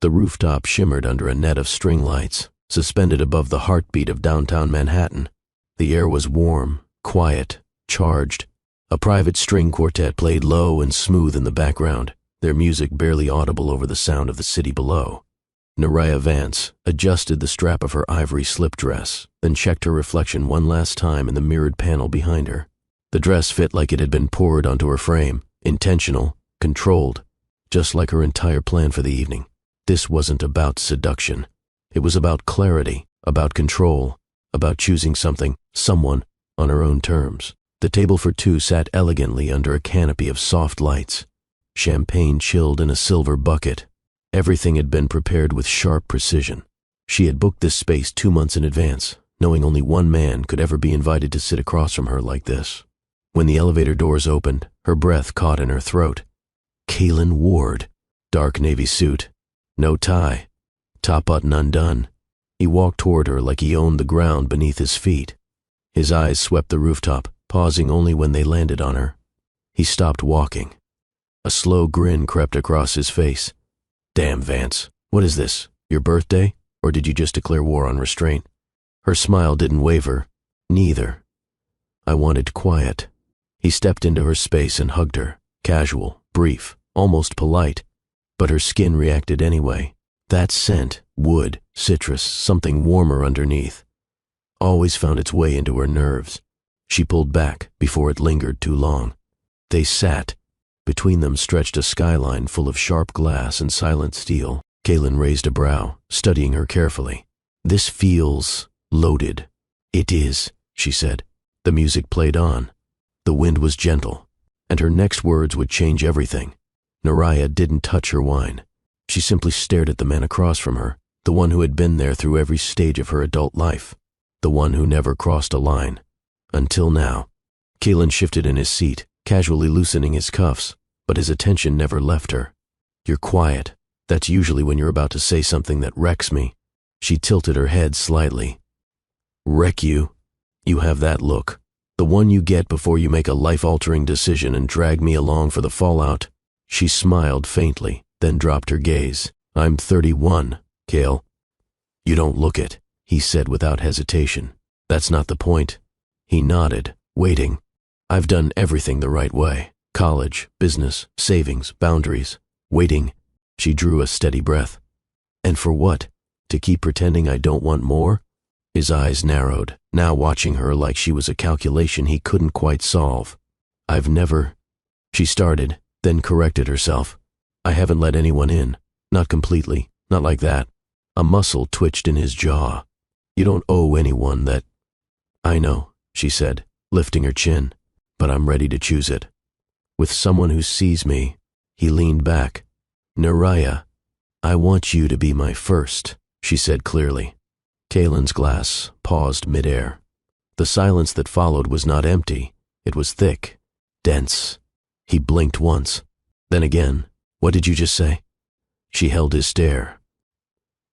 The rooftop shimmered under a net of string lights, suspended above the heartbeat of downtown Manhattan. The air was warm, quiet, charged. A private string quartet played low and smooth in the background, their music barely audible over the sound of the city below. Nariah Vance adjusted the strap of her ivory slip dress, then checked her reflection one last time in the mirrored panel behind her. The dress fit like it had been poured onto her frame, intentional, controlled, just like her entire plan for the evening. This wasn't about seduction. It was about clarity, about control, about choosing something, someone, on her own terms. The table for two sat elegantly under a canopy of soft lights. Champagne chilled in a silver bucket. Everything had been prepared with sharp precision. She had booked this space 2 months in advance, knowing only one man could ever be invited to sit across from her like this. When the elevator doors opened, her breath caught in her throat. Kalen Ward. Dark navy suit. No tie. Top button undone. He walked toward her like he owned the ground beneath his feet. His eyes swept the rooftop, pausing only when they landed on her. He stopped walking. A slow grin crept across his face. Damn, Vance. What is this? Your birthday? Or did you just declare war on restraint? Her smile didn't waver. Neither. I wanted quiet. He stepped into her space and hugged her. Casual, brief, almost polite. But her skin reacted anyway. That scent, wood, citrus, something warmer underneath, always found its way into her nerves. She pulled back before it lingered too long. They sat. Between them stretched a skyline full of sharp glass and silent steel. Kalen raised a brow, studying her carefully. This feels loaded. It is, she said. The music played on. The wind was gentle, and her next words would change everything. Nariah didn't touch her wine. She simply stared at the man across from her, the one who had been there through every stage of her adult life, the one who never crossed a line. Until now. Kalen shifted in his seat, casually loosening his cuffs, but his attention never left her. You're quiet. That's usually when you're about to say something that wrecks me. She tilted her head slightly. Wreck you? You have that look. The one you get before you make a life-altering decision and drag me along for the fallout. She smiled faintly, then dropped her gaze. I'm 31, Kale. You don't look it, he said without hesitation. That's not the point. He nodded, waiting. I've done everything the right way. College, business, savings, boundaries. Waiting. She drew a steady breath. And for what? To keep pretending I don't want more? His eyes narrowed, now watching her like she was a calculation he couldn't quite solve. I've never... She started, then corrected herself. I haven't let anyone in. Not completely. Not like that. A muscle twitched in his jaw. You don't owe anyone that... I know, she said, lifting her chin, but I'm ready to choose it. With someone who sees me. He leaned back. Nariah, I want you to be my first, she said clearly. Kalen's glass paused midair. The silence that followed was not empty. It was thick, dense. He blinked once. Then again. What did you just say? She held his stare.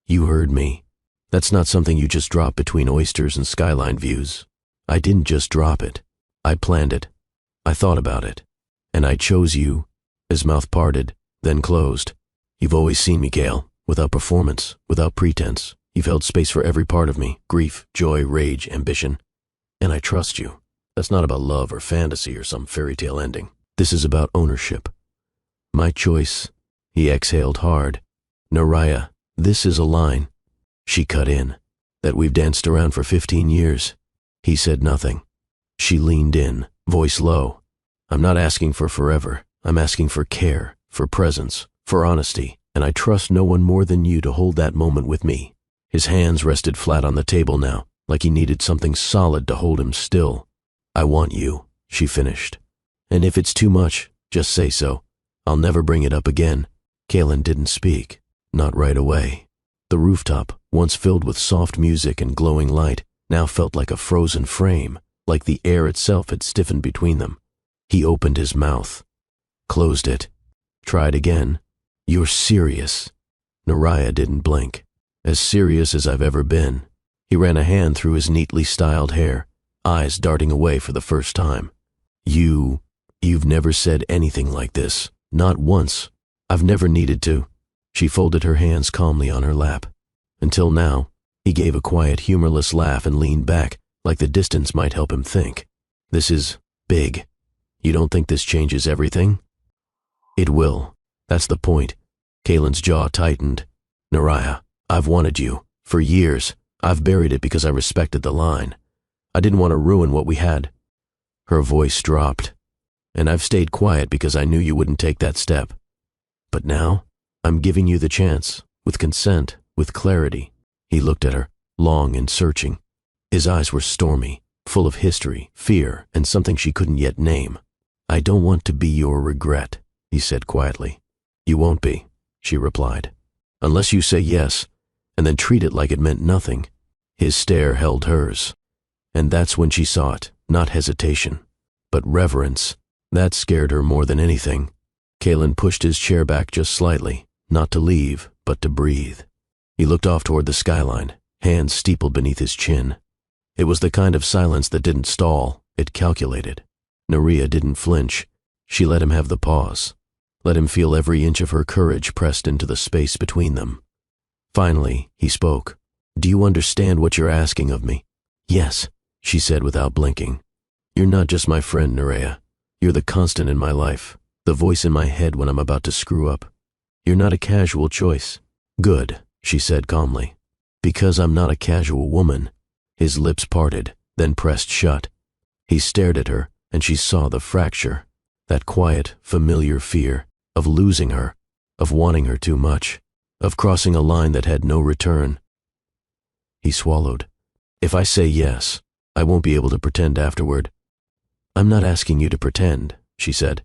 You heard me. That's not something you just drop between oysters and skyline views. I didn't just drop it. I planned it. I thought about it. And I chose you. His mouth parted, then closed. You've always seen me, Kale, without performance, without pretense. You've held space for every part of me, grief, joy, rage, ambition. And I trust you. That's not about love or fantasy or some fairy tale ending. This is about ownership. My choice. He exhaled hard. Nariah, this is a line. She cut in. That we've danced around for 15 years. He said nothing. She leaned in, voice low. I'm not asking for forever. I'm asking for care, for presence, for honesty, and I trust no one more than you to hold that moment with me. His hands rested flat on the table now, like he needed something solid to hold him still. I want you, she finished. And if it's too much, just say so. I'll never bring it up again. Kalen didn't speak, not right away. The rooftop, once filled with soft music and glowing light, now felt like a frozen frame, like the air itself had stiffened between them. He opened his mouth, closed it, tried again. You're serious. Nariah didn't blink. As serious as I've ever been. He ran a hand through his neatly styled hair, eyes darting away for the first time. You've never said anything like this. Not once. I've never needed to. She folded her hands calmly on her lap. Until now, he gave a quiet, humorless laugh and leaned back, like the distance might help him think. This is big. You don't think this changes everything? It will. That's the point. Kalen's jaw tightened. Naraya, I've wanted you. For years. I've buried it because I respected the line. I didn't want to ruin what we had. Her voice dropped. And I've stayed quiet because I knew you wouldn't take that step. But now, I'm giving you the chance, with consent, with clarity. He looked at her, long and searching. His eyes were stormy, full of history, fear, and something she couldn't yet name. I don't want to be your regret, he said quietly. You won't be, she replied. Unless you say yes, and then treat it like it meant nothing. His stare held hers. And that's when she saw it, not hesitation, but reverence. That scared her more than anything. Kalen pushed his chair back just slightly, not to leave, but to breathe. He looked off toward the skyline, hands steepled beneath his chin. It was the kind of silence that didn't stall, it calculated. Naraya didn't flinch. She let him have the pause. Let him feel every inch of her courage pressed into the space between them. Finally, he spoke. Do you understand what you're asking of me? Yes, she said without blinking. You're not just my friend, Naraya. You're the constant in my life, the voice in my head when I'm about to screw up. You're not a casual choice. Good, she said calmly. Because I'm not a casual woman. His lips parted, then pressed shut. He stared at her, and she saw the fracture, that quiet, familiar fear of losing her, of wanting her too much, of crossing a line that had no return. He swallowed. If I say yes, I won't be able to pretend afterward. I'm not asking you to pretend, she said,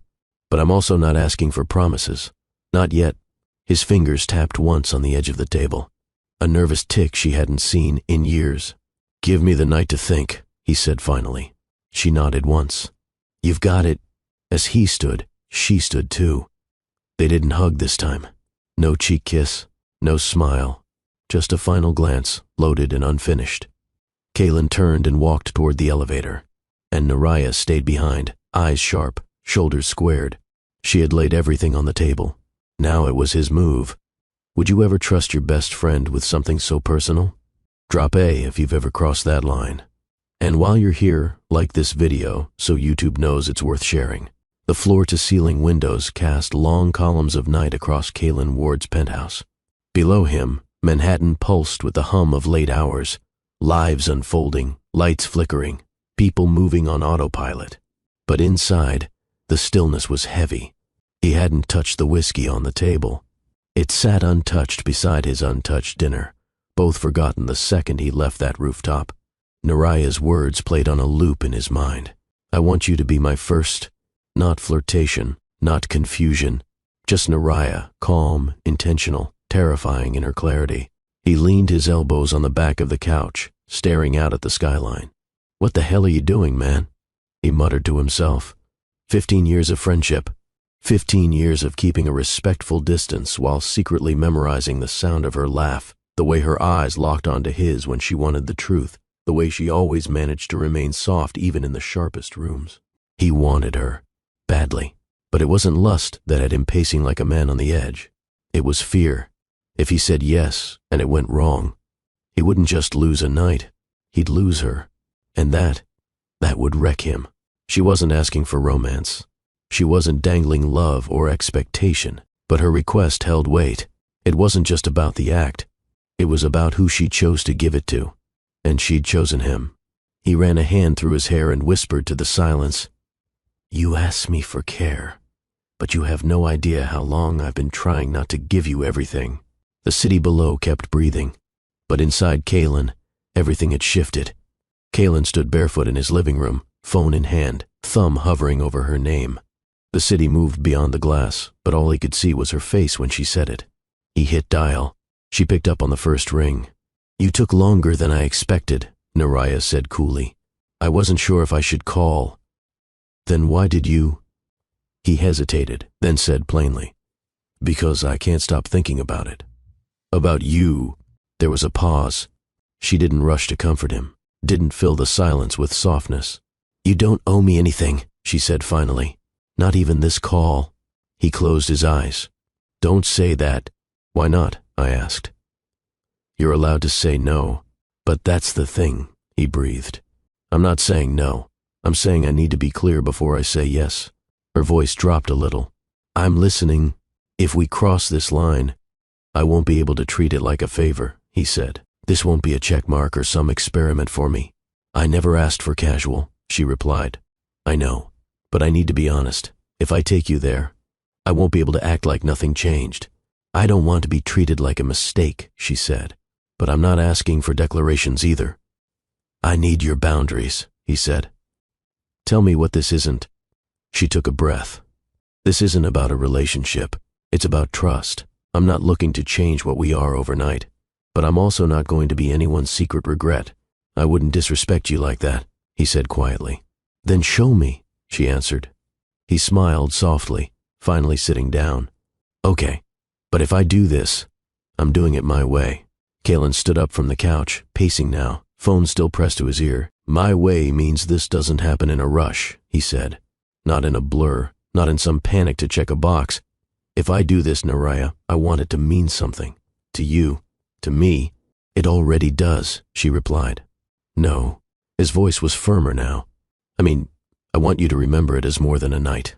but I'm also not asking for promises. Not yet. His fingers tapped once on the edge of the table, a nervous tick she hadn't seen in years. Give me the night to think, he said finally. She nodded once. You've got it. As he stood, she stood too. They didn't hug this time. No cheek kiss, no smile, just a final glance, loaded and unfinished. Kalen turned and walked toward the elevator, and Naraya stayed behind, eyes sharp, shoulders squared. She had laid everything on the table. Now it was his move. Would you ever trust your best friend with something so personal? Drop A if you've ever crossed that line. And while you're here, like this video so YouTube knows it's worth sharing. The floor-to-ceiling windows cast long columns of night across Kalen Ward's penthouse. Below him, Manhattan pulsed with the hum of late hours, lives unfolding, lights flickering, people moving on autopilot. But inside, the stillness was heavy. He hadn't touched the whiskey on the table. It sat untouched beside his untouched dinner, both forgotten the second he left that rooftop. Naraya's words played on a loop in his mind. I want you to be my first. Not flirtation, not confusion, just Naraya, calm, intentional, terrifying in her clarity. He leaned his elbows on the back of the couch, staring out at the skyline. What the hell are you doing, man? He muttered to himself. 15 years of friendship. 15 years of keeping a respectful distance while secretly memorizing the sound of her laugh, the way her eyes locked onto his when she wanted the truth, the way she always managed to remain soft even in the sharpest rooms. He wanted her. Badly. But it wasn't lust that had him pacing like a man on the edge. It was fear. If he said yes, and it went wrong, he wouldn't just lose a night. He'd lose her. And that would wreck him. She wasn't asking for romance. She wasn't dangling love or expectation, but her request held weight. It wasn't just about the act. It was about who she chose to give it to. And she'd chosen him. He ran a hand through his hair and whispered to the silence, You ask me for care, but you have no idea how long I've been trying not to give you everything. The city below kept breathing, but inside Kalen, everything had shifted. Kalen stood barefoot in his living room, phone in hand, thumb hovering over her name. The city moved beyond the glass, but all he could see was her face when she said it. He hit dial. She picked up on the first ring. You took longer than I expected, Naraya said coolly. I wasn't sure if I should call. Then why did you? He hesitated, then said plainly, Because I can't stop thinking about it. About you. There was a pause. She didn't rush to comfort him, didn't fill the silence with softness. You don't owe me anything, she said finally. Not even this call. He closed his eyes. Don't say that. Why not? I asked. You're allowed to say no. But that's the thing, he breathed. I'm not saying no. I'm saying I need to be clear before I say yes. Her voice dropped a little. I'm listening. If we cross this line, I won't be able to treat it like a favor, he said. This won't be a check mark or some experiment for me. I never asked for casual, she replied. I know, but I need to be honest. If I take you there, I won't be able to act like nothing changed. I don't want to be treated like a mistake, she said, but I'm not asking for declarations either. I need your boundaries, he said. Tell me what this isn't. She took a breath. This isn't about a relationship. It's about trust. I'm not looking to change what we are overnight, but I'm also not going to be anyone's secret regret. I wouldn't disrespect you like that, he said quietly. Then show me, she answered. He smiled softly, finally sitting down. Okay, but if I do this, I'm doing it my way. Kalen stood up from the couch, pacing now, phone still pressed to his ear. My way means this doesn't happen in a rush, he said. Not in a blur, not in some panic to check a box. If I do this, Naraya, I want it to mean something. To you, to me. It already does, she replied. No. His voice was firmer now. I want you to remember it as more than a night.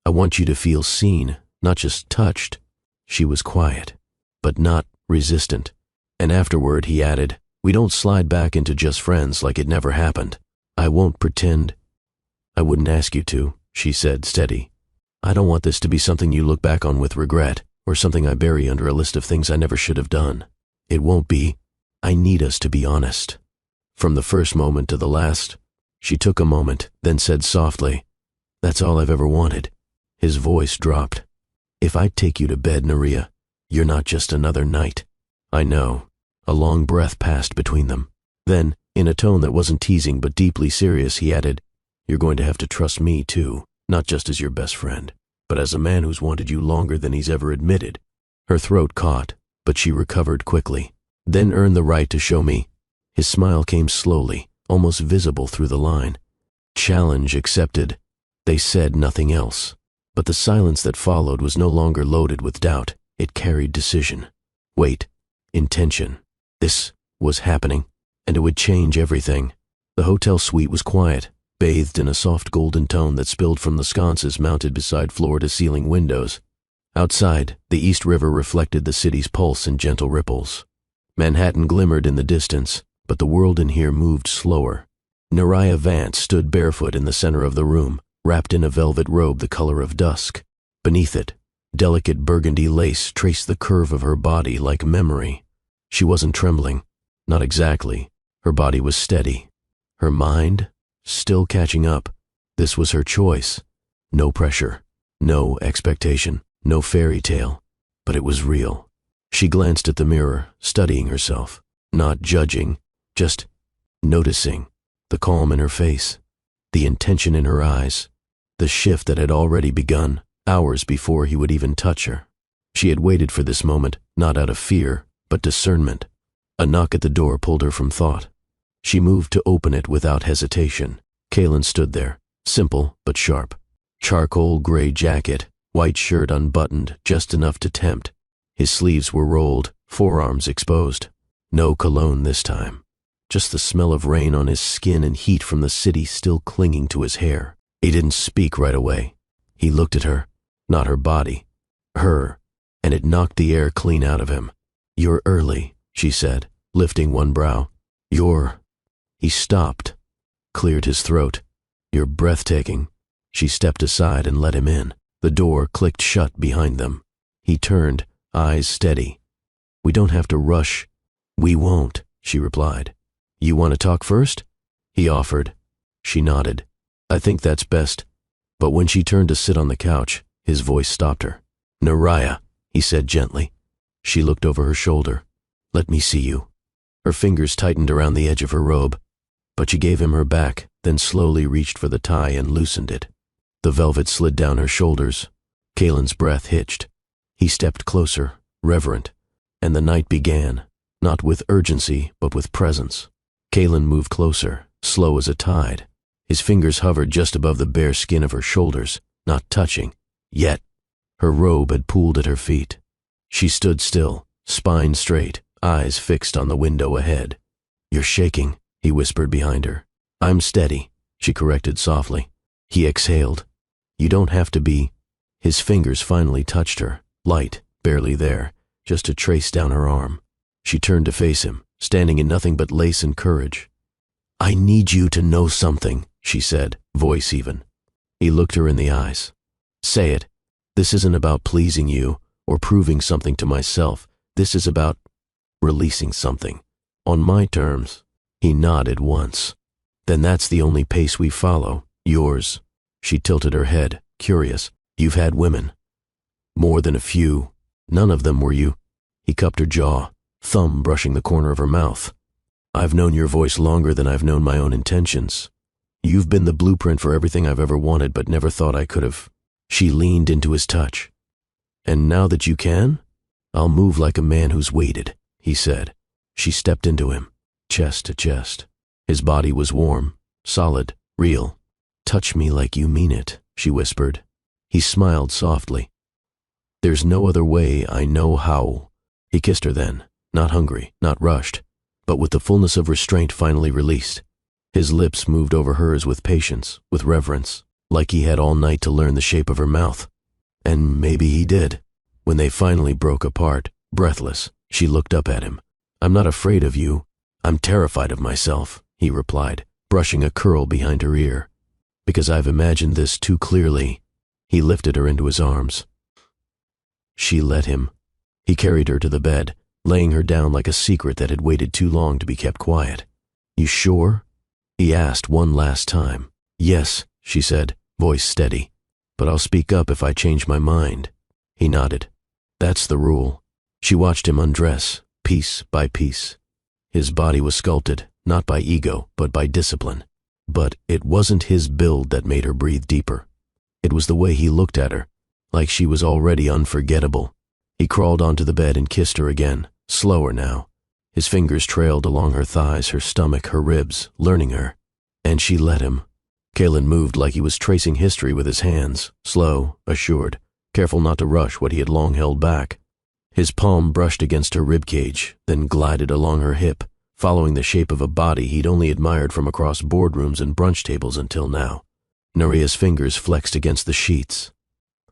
I want you to feel seen, not just touched. She was quiet, but not resistant. And afterward he added, we don't slide back into just friends like it never happened. I won't pretend. I wouldn't ask you to, she said, steady. I don't want this to be something you look back on with regret, or something I bury under a list of things I never should have done. It won't be. I need us to be honest. From the first moment to the last. She took a moment, then said softly, that's all I've ever wanted. His voice dropped. If I take you to bed, Naria, you're not just another night. I know. A long breath passed between them. Then, in a tone that wasn't teasing but deeply serious, he added, you're going to have to trust me too, not just as your best friend, but as a man who's wanted you longer than he's ever admitted. Her throat caught, but she recovered quickly. Then earn the right to show me. His smile came slowly, almost visible through the line. Challenge accepted. They said nothing else. But the silence that followed was no longer loaded with doubt. It carried decision. Weight. Intention. This was happening, and it would change everything. The hotel suite was quiet, bathed in a soft golden tone that spilled from the sconces mounted beside floor-to-ceiling windows. Outside, the East River reflected the city's pulse in gentle ripples. Manhattan glimmered in the distance, but the world in here moved slower. Naraya Vance stood barefoot in the center of the room, wrapped in a velvet robe the color of dusk. Beneath it, delicate burgundy lace traced the curve of her body like memory. She wasn't trembling. Not exactly. Her body was steady. Her mind? Still catching up. This was her choice. No pressure. No expectation. No fairy tale. But it was real. She glanced at the mirror, studying herself. Not judging. Just noticing. The calm in her face. The intention in her eyes. The shift that had already begun, hours before he would even touch her. She had waited for this moment, not out of fear, but discernment. A knock at the door pulled her from thought. She moved to open it without hesitation. Kalen stood there, simple but sharp. Charcoal gray jacket, white shirt unbuttoned, just enough to tempt. His sleeves were rolled, forearms exposed. No cologne this time. Just the smell of rain on his skin and heat from the city still clinging to his hair. He didn't speak right away. He looked at her, not her body. Her, and it knocked the air clean out of him. You're early, she said, lifting one brow. He stopped, cleared his throat. You're breathtaking. She stepped aside and let him in. The door clicked shut behind them. He turned, eyes steady. We don't have to rush. We won't, she replied. You want to talk first? He offered. She nodded. I think that's best. But when she turned to sit on the couch, his voice stopped her. Naraya, he said gently. She looked over her shoulder. Let me see you. Her fingers tightened around the edge of her robe, but she gave him her back, then slowly reached for the tie and loosened it. The velvet slid down her shoulders. Kalen's breath hitched. He stepped closer, reverent, and the night began, not with urgency, but with presence. Kalen moved closer, slow as a tide. His fingers hovered just above the bare skin of her shoulders, not touching. Yet, her robe had pooled at her feet. She stood still, spine straight, eyes fixed on the window ahead. "You're shaking," he whispered behind her. "I'm steady," she corrected softly. He exhaled. "You don't have to be." His fingers finally touched her, light, barely there, just a trace down her arm. She turned to face him, standing in nothing but lace and courage. "I need you to know something," she said, voice even. He looked her in the eyes. "Say it. This isn't about pleasing you or proving something to myself. This is about releasing something. On my terms." He nodded once. "Then that's the only pace we follow. Yours." She tilted her head, curious. "You've had women." "More than a few. None of them were you." He cupped her jaw, thumb brushing the corner of her mouth. "I've known your voice longer than I've known my own intentions. You've been the blueprint for everything I've ever wanted but never thought I could have." She leaned into his touch. "And now that you can, I'll move like a man who's waited," he said. She stepped into him, chest to chest. His body was warm, solid, real. "Touch me like you mean it," she whispered. He smiled softly. "There's no other way, I know how." He kissed her then, not hungry, not rushed, but with the fullness of restraint finally released. His lips moved over hers with patience, with reverence, like he had all night to learn the shape of her mouth. And maybe he did. When they finally broke apart, breathless, she looked up at him. "I'm not afraid of you. I'm terrified of myself," he replied, brushing a curl behind her ear. "Because I've imagined this too clearly." He lifted her into his arms. She let him. He carried her to the bed, laying her down like a secret that had waited too long to be kept quiet. "You sure?" he asked one last time. "Yes," she said, voice steady. "But I'll speak up if I change my mind." He nodded. "That's the rule." She watched him undress, piece by piece. His body was sculpted, not by ego, but by discipline. But it wasn't his build that made her breathe deeper. It was the way he looked at her, like she was already unforgettable. He crawled onto the bed and kissed her again, slower now. His fingers trailed along her thighs, her stomach, her ribs, learning her. And she let him. Kalen moved like he was tracing history with his hands, slow, assured, careful not to rush what he had long held back. His palm brushed against her ribcage, then glided along her hip, following the shape of a body he'd only admired from across boardrooms and brunch tables until now. Naria's fingers flexed against the sheets.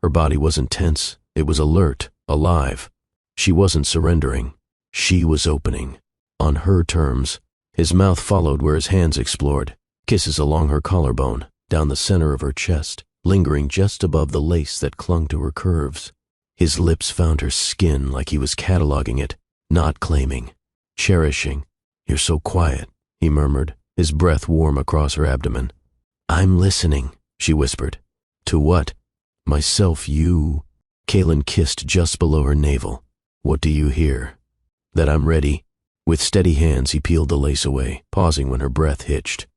Her body wasn't tense, it was alert, alive. She wasn't surrendering. She was opening. On her terms. His mouth followed where his hands explored, kisses along her collarbone, down the center of her chest, lingering just above the lace that clung to her curves. His lips found her skin like he was cataloging it, not claiming, cherishing. "You're so quiet," he murmured, his breath warm across her abdomen. "I'm listening," she whispered. "To what?" "Myself, you." Kalen kissed just below her navel. "What do you hear?" "That I'm ready." With steady hands he peeled the lace away, pausing when her breath hitched.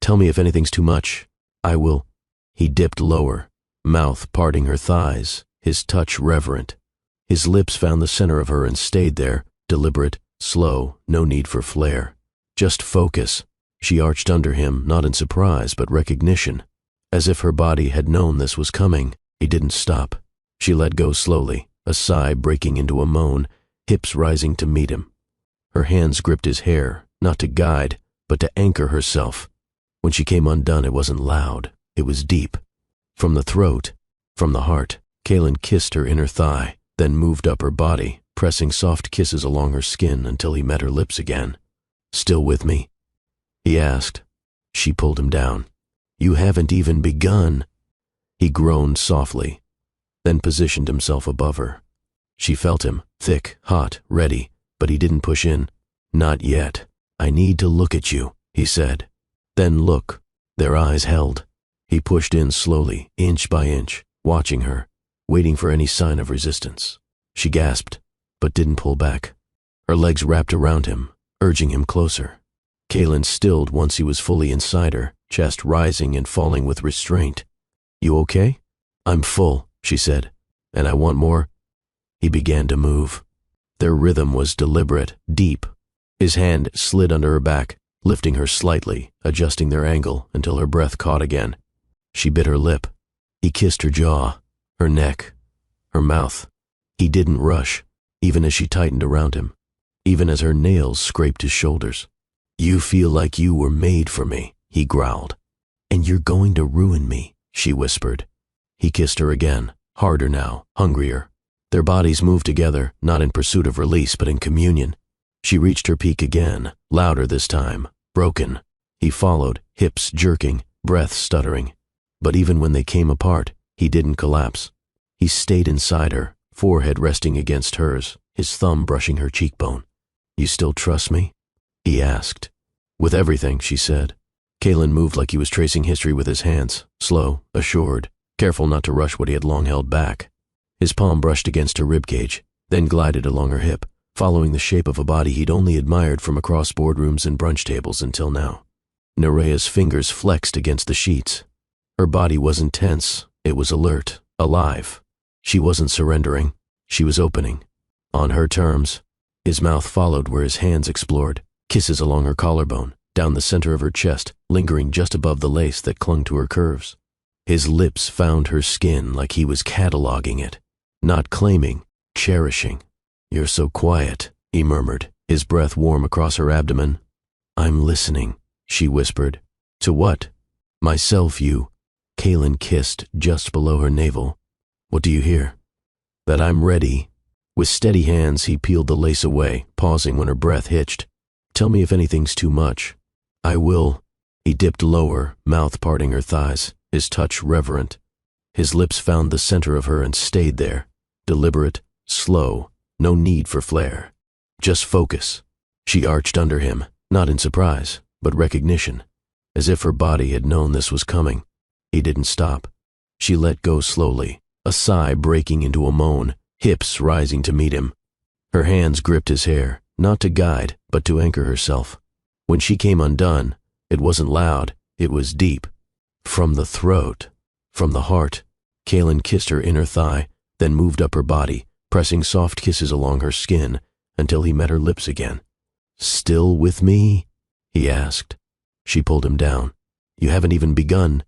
"Tell me if anything's too much. I will." He dipped lower, mouth parting her thighs, his touch reverent. His lips found the center of her and stayed there, deliberate, slow, no need for flair. Just focus. She arched under him, not in surprise, but recognition. As if her body had known this was coming, he didn't stop. She let go slowly, a sigh breaking into a moan, hips rising to meet him. Her hands gripped his hair, not to guide, but to anchor herself. When she came undone, it wasn't loud, it was deep. From the throat, from the heart, Kalen kissed her inner thigh, then moved up her body, pressing soft kisses along her skin until he met her lips again. "Still with me?" he asked. She pulled him down. "You haven't even begun." He groaned softly, then positioned himself above her. She felt him, thick, hot, ready, but he didn't push in. "Not yet. I need to look at you," he said. "Then look." Their eyes held. He pushed in slowly, inch by inch, watching her, waiting for any sign of resistance. She gasped, but didn't pull back. Her legs wrapped around him, urging him closer. Kalen stilled once he was fully inside her, chest rising and falling with restraint. "You okay?" "I'm full," she said. "And I want more." He began to move. Their rhythm was deliberate, deep. His hand slid under her back, lifting her slightly, adjusting their angle until her breath caught again. She bit her lip. He kissed her jaw, her neck, her mouth. He didn't rush, even as she tightened around him, even as her nails scraped his shoulders. "You feel like you were made for me," he growled. "And you're going to ruin me," she whispered. He kissed her again, harder now, hungrier. Their bodies moved together, not in pursuit of release, but in communion. She reached her peak again, louder this time, broken. He followed, hips jerking, breath stuttering. But even when they came apart, he didn't collapse. He stayed inside her, forehead resting against hers, his thumb brushing her cheekbone. "You still trust me?" he asked. "With everything," she said. Kalen moved like he was tracing history with his hands, slow, assured, careful not to rush what he had long held back. His palm brushed against her ribcage, then glided along her hip, following the shape of a body he'd only admired from across boardrooms and brunch tables until now. Nerea's fingers flexed against the sheets. Her body wasn't tense, it was alert, alive. She wasn't surrendering, she was opening. On her terms. His mouth followed where his hands explored, kisses along her collarbone, down the center of her chest, lingering just above the lace that clung to her curves. His lips found her skin like he was cataloging it, not claiming, cherishing. "You're so quiet," he murmured, his breath warm across her abdomen. "I'm listening," she whispered. "To what?" "Myself, you." Kalen kissed just below her navel. "What do you hear?" "That I'm ready." With steady hands, he peeled the lace away, pausing when her breath hitched. "Tell me if anything's too much." "I will." He dipped lower, mouth parting her thighs, his touch reverent. His lips found the center of her and stayed there, deliberate, slow, no need for flair. Just focus. She arched under him, not in surprise, but recognition, as if her body had known this was coming. He didn't stop. She let go slowly, a sigh breaking into a moan, hips rising to meet him. Her hands gripped his hair, not to guide, but to anchor herself. When she came undone, it wasn't loud, it was deep. From the throat, from the heart. Kalen kissed her inner thigh, then moved up her body, pressing soft kisses along her skin until he met her lips again. "Still with me?" he asked. She pulled him down. "You haven't even begun."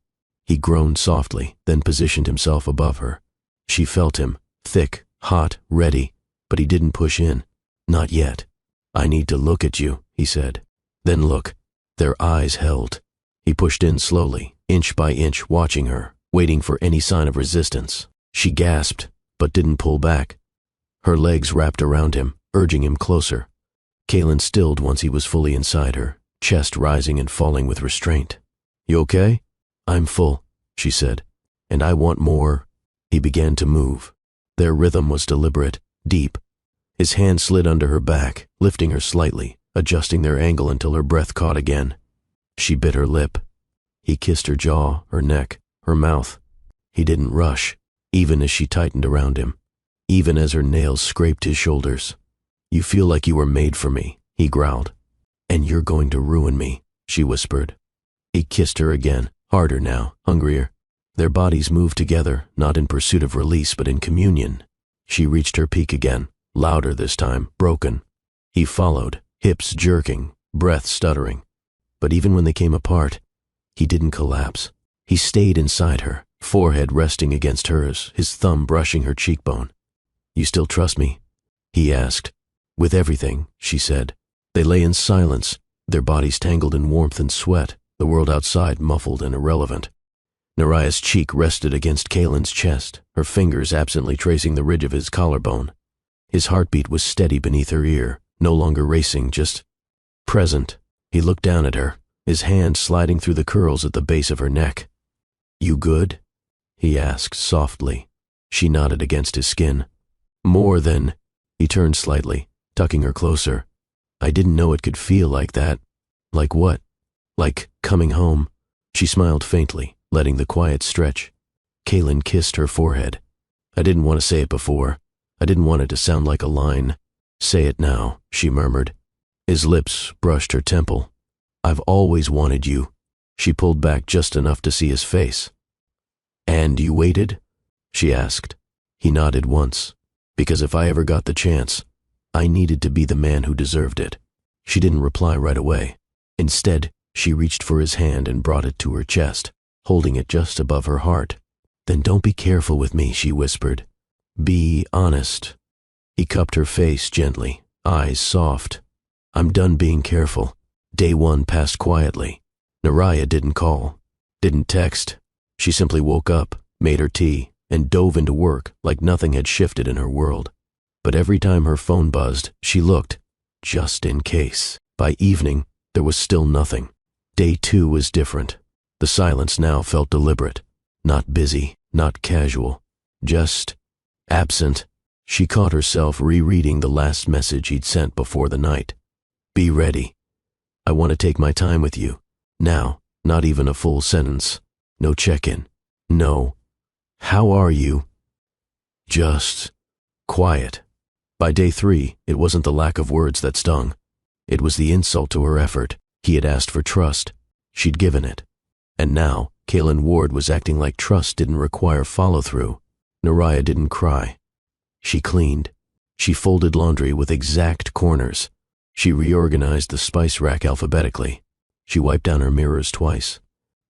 He groaned softly, then positioned himself above her. She felt him, thick, hot, ready, but he didn't push in. "Not yet." "I need to look at you," he said. "Then look." Their eyes held. He pushed in slowly, inch by inch, watching her, waiting for any sign of resistance. She gasped, but didn't pull back. Her legs wrapped around him, urging him closer. Kalen stilled once he was fully inside her, chest rising and falling with restraint. "You okay?" "I'm full," she said. "And I want more." He began to move. Their rhythm was deliberate, deep. His hand slid under her back, lifting her slightly, adjusting their angle until her breath caught again. She bit her lip. He kissed her jaw, her neck, her mouth. He didn't rush, even as she tightened around him, even as her nails scraped his shoulders. "You feel like you were made for me," he growled. "And you're going to ruin me," she whispered. He kissed her again, harder now, hungrier. Their bodies moved together, not in pursuit of release, but in communion. She reached her peak again, louder this time, broken. He followed, hips jerking, breath stuttering. But even when they came apart, he didn't collapse. He stayed inside her, forehead resting against hers, his thumb brushing her cheekbone. "You still trust me?" he asked. "With everything," she said. They lay in silence, their bodies tangled in warmth and sweat, the world outside muffled and irrelevant. Nerea's cheek rested against Kalen's chest, her fingers absently tracing the ridge of his collarbone. His heartbeat was steady beneath her ear, no longer racing, just present. He looked down at her, his hand sliding through the curls at the base of her neck. "You good?" he asked softly. She nodded against his skin. "More than—" He turned slightly, tucking her closer. "I didn't know it could feel like that." "Like what?" "Like coming home." She smiled faintly, letting the quiet stretch. Kalen kissed her forehead. "I didn't want to say it before. I didn't want it to sound like a line." "Say it now," she murmured. His lips brushed her temple. "I've always wanted you." She pulled back just enough to see his face. "And you waited?" she asked. He nodded once. "Because if I ever got the chance, I needed to be the man who deserved it." She didn't reply right away. Instead, she reached for his hand and brought it to her chest, holding it just above her heart. "Then don't be careful with me," she whispered. "Be honest." He cupped her face gently, eyes soft. "I'm done being careful." Day 1 passed quietly. Naraya didn't call, didn't text. She simply woke up, made her tea, and dove into work like nothing had shifted in her world. But every time her phone buzzed, she looked, just in case. By evening, there was still nothing. Day 2 was different. The silence now felt deliberate. Not busy, not casual. Just absent. She caught herself rereading the last message he'd sent before the night. "Be ready. I want to take my time with you. Now, not even a full sentence. No check-in. No. How are you?" Just quiet. By day 3, it wasn't the lack of words that stung. It was the insult to her effort. He had asked for trust. She'd given it. And now, Kaylin Ward was acting like trust didn't require follow-through. Naraya didn't cry. She cleaned. She folded laundry with exact corners. She reorganized the spice rack alphabetically. She wiped down her mirrors twice.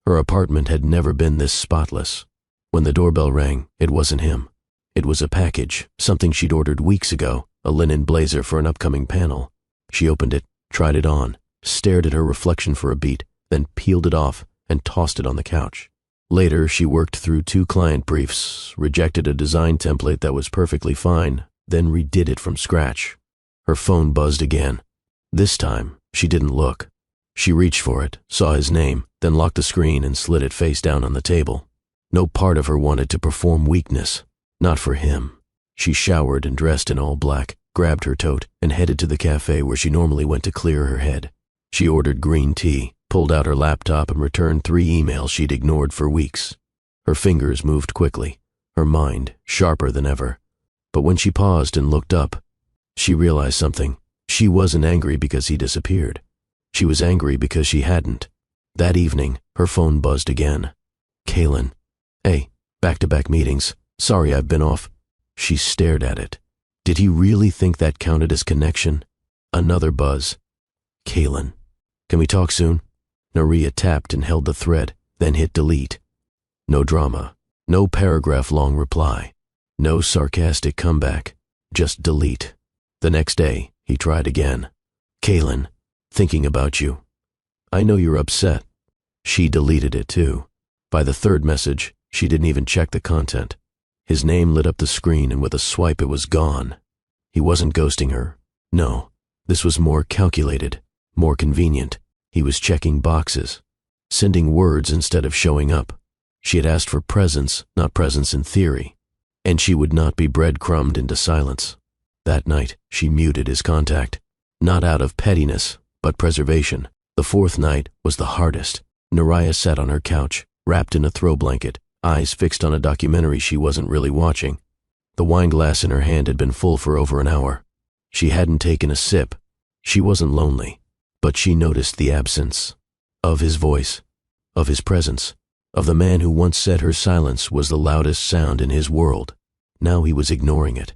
Her apartment had never been this spotless. When the doorbell rang, it wasn't him. It was a package, something she'd ordered weeks ago, a linen blazer for an upcoming panel. She opened it, tried it on, stared at her reflection for a beat, then peeled it off and tossed it on the couch. Later, she worked through 2 client briefs, rejected a design template that was perfectly fine, then redid it from scratch. Her phone buzzed again. This time, she didn't look. She reached for it, saw his name, then locked the screen and slid it face down on the table. No part of her wanted to perform weakness. Not for him. She showered and dressed in all black, grabbed her tote, and headed to the cafe where she normally went to clear her head. She ordered green tea, pulled out her laptop, and returned 3 emails she'd ignored for weeks. Her fingers moved quickly, her mind sharper than ever. But when she paused and looked up, she realized something. She wasn't angry because he disappeared. She was angry because she hadn't. That evening, her phone buzzed again. "Kaylin. Hey, back-to-back meetings. Sorry I've been off." She stared at it. Did he really think that counted as connection? Another buzz. "Kaylin. Can we talk soon?" Naraya tapped and held the thread, then hit delete. No drama. No paragraph-long reply. No sarcastic comeback. Just delete. The next day, he tried again. "Kaylin. Thinking about you. I know you're upset." She deleted it too. By the 3rd message, she didn't even check the content. His name lit up the screen, and with a swipe it was gone. He wasn't ghosting her. No, this was more calculated, more convenient. He was checking boxes, sending words instead of showing up. She had asked for presence, not presence in theory. And she would not be breadcrumbed into silence. That night, she muted his contact. Not out of pettiness, but preservation. The 4th night was the hardest. Naraya sat on her couch, wrapped in a throw blanket, eyes fixed on a documentary she wasn't really watching. The wine glass in her hand had been full for over an hour. She hadn't taken a sip. She wasn't lonely, but she noticed the absence of his voice, of his presence, of the man who once said her silence was the loudest sound in his world. Now he was ignoring it.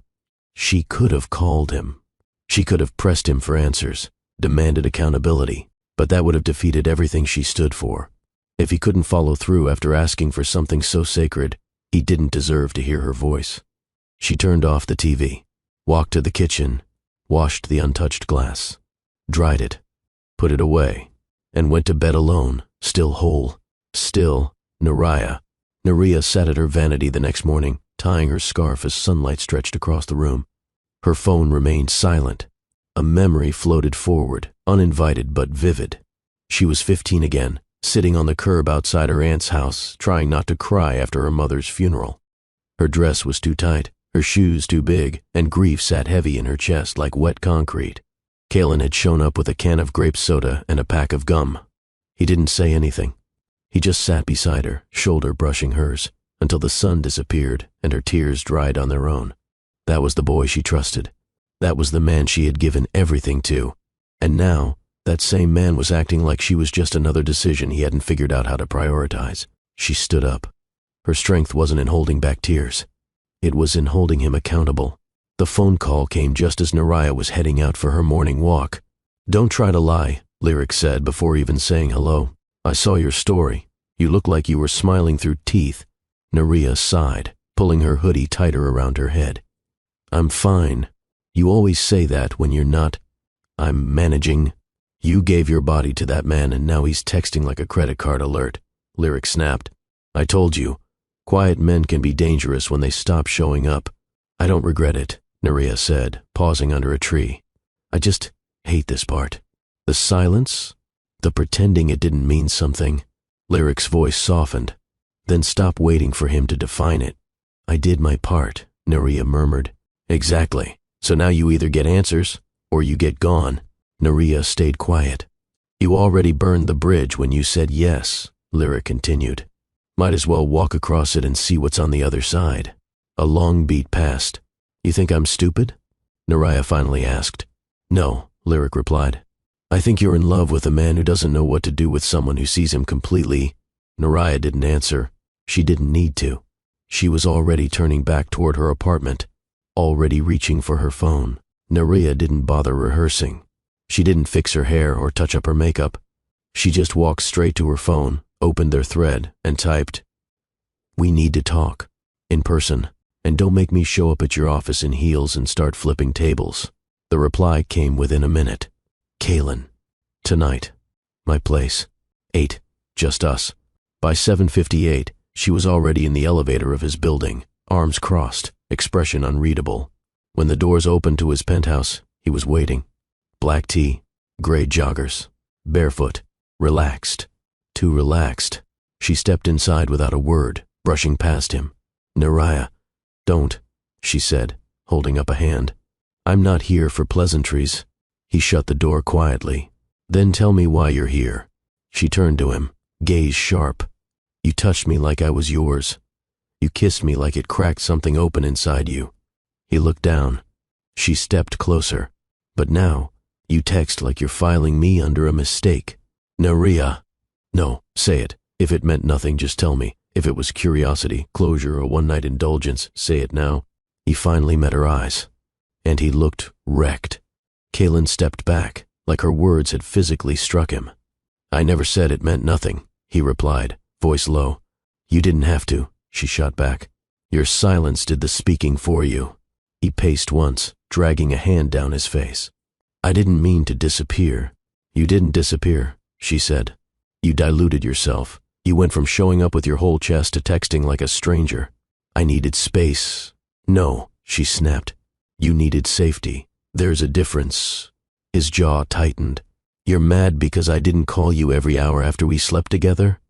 She could have called him. She could have pressed him for answers, demanded accountability, but that would have defeated everything she stood for. If he couldn't follow through after asking for something so sacred, he didn't deserve to hear her voice. She turned off the TV, walked to the kitchen, washed the untouched glass, dried it, put it away, and went to bed alone, still whole, still Naraya. Naraya sat at her vanity the next morning, tying her scarf as sunlight stretched across the room. Her phone remained silent. A memory floated forward, uninvited but vivid. She was 15 again, sitting on the curb outside her aunt's house, trying not to cry after her mother's funeral. Her dress was too tight, her shoes too big, and grief sat heavy in her chest like wet concrete. Kaylin had shown up with a can of grape soda and a pack of gum. He didn't say anything. He just sat beside her, shoulder brushing hers, until the sun disappeared and her tears dried on their own. That was the boy she trusted. That was the man she had given everything to. And now, that same man was acting like she was just another decision he hadn't figured out how to prioritize. She stood up. Her strength wasn't in holding back tears. It was in holding him accountable. The phone call came just as Naraya was heading out for her morning walk. "Don't try to lie," Lyric said before even saying hello. "I saw your story. You look like you were smiling through teeth." Naraya sighed, pulling her hoodie tighter around her head. "I'm fine." You always say that when you're not. I'm managing. You gave your body to that man and now he's texting like a credit card alert. Lyric snapped. I told you. Quiet men can be dangerous when they stop showing up. I don't regret it, Nerea said, pausing under a tree. I just hate this part. The silence, the pretending it didn't mean something. Lyric's voice softened. Then stop waiting for him to define it. I did my part, Nerea murmured. Exactly. So now you either get answers, or you get gone. Nerea stayed quiet. You already burned the bridge when you said yes, Lyric continued. Might as well walk across it and see what's on the other side. A long beat passed. You think I'm stupid? Nerea finally asked. No, Lyric replied. I think you're in love with a man who doesn't know what to do with someone who sees him completely. Nerea didn't answer. She didn't need to. She was already turning back toward her apartment, already reaching for her phone. Nerea didn't bother rehearsing. She didn't fix her hair or touch up her makeup. She just walked straight to her phone, opened their thread, and typed, We need to talk. In person. And don't make me show up at your office in heels and start flipping tables. The reply came within a minute. Kaylin. Tonight. My place. 8. Just us. By 7:58, she was already in the elevator of his building, arms crossed, expression unreadable. When the doors opened to his penthouse, he was waiting. Black tee, gray joggers, barefoot, relaxed. Too relaxed. She stepped inside without a word, brushing past him. Nerea. Don't, she said, holding up a hand. I'm not here for pleasantries. He shut the door quietly. Then tell me why you're here. She turned to him, gaze sharp. You touched me like I was yours. You kissed me like it cracked something open inside you. He looked down. She stepped closer. But now, you text like you're filing me under a mistake. Nerea. No, say it. If it meant nothing, just tell me. If it was curiosity, closure, or one-night indulgence, say it now. He finally met her eyes. And he looked wrecked. Kaylin stepped back, like her words had physically struck him. I never said it meant nothing, he replied, voice low. You didn't have to, she shot back. Your silence did the speaking for you. He paced once, dragging a hand down his face. I didn't mean to disappear. You didn't disappear, she said. You diluted yourself. You went from showing up with your whole chest to texting like a stranger. I needed space. No, she snapped. You needed safety. There's a difference. His jaw tightened. You're mad because I didn't call you every hour after we slept together?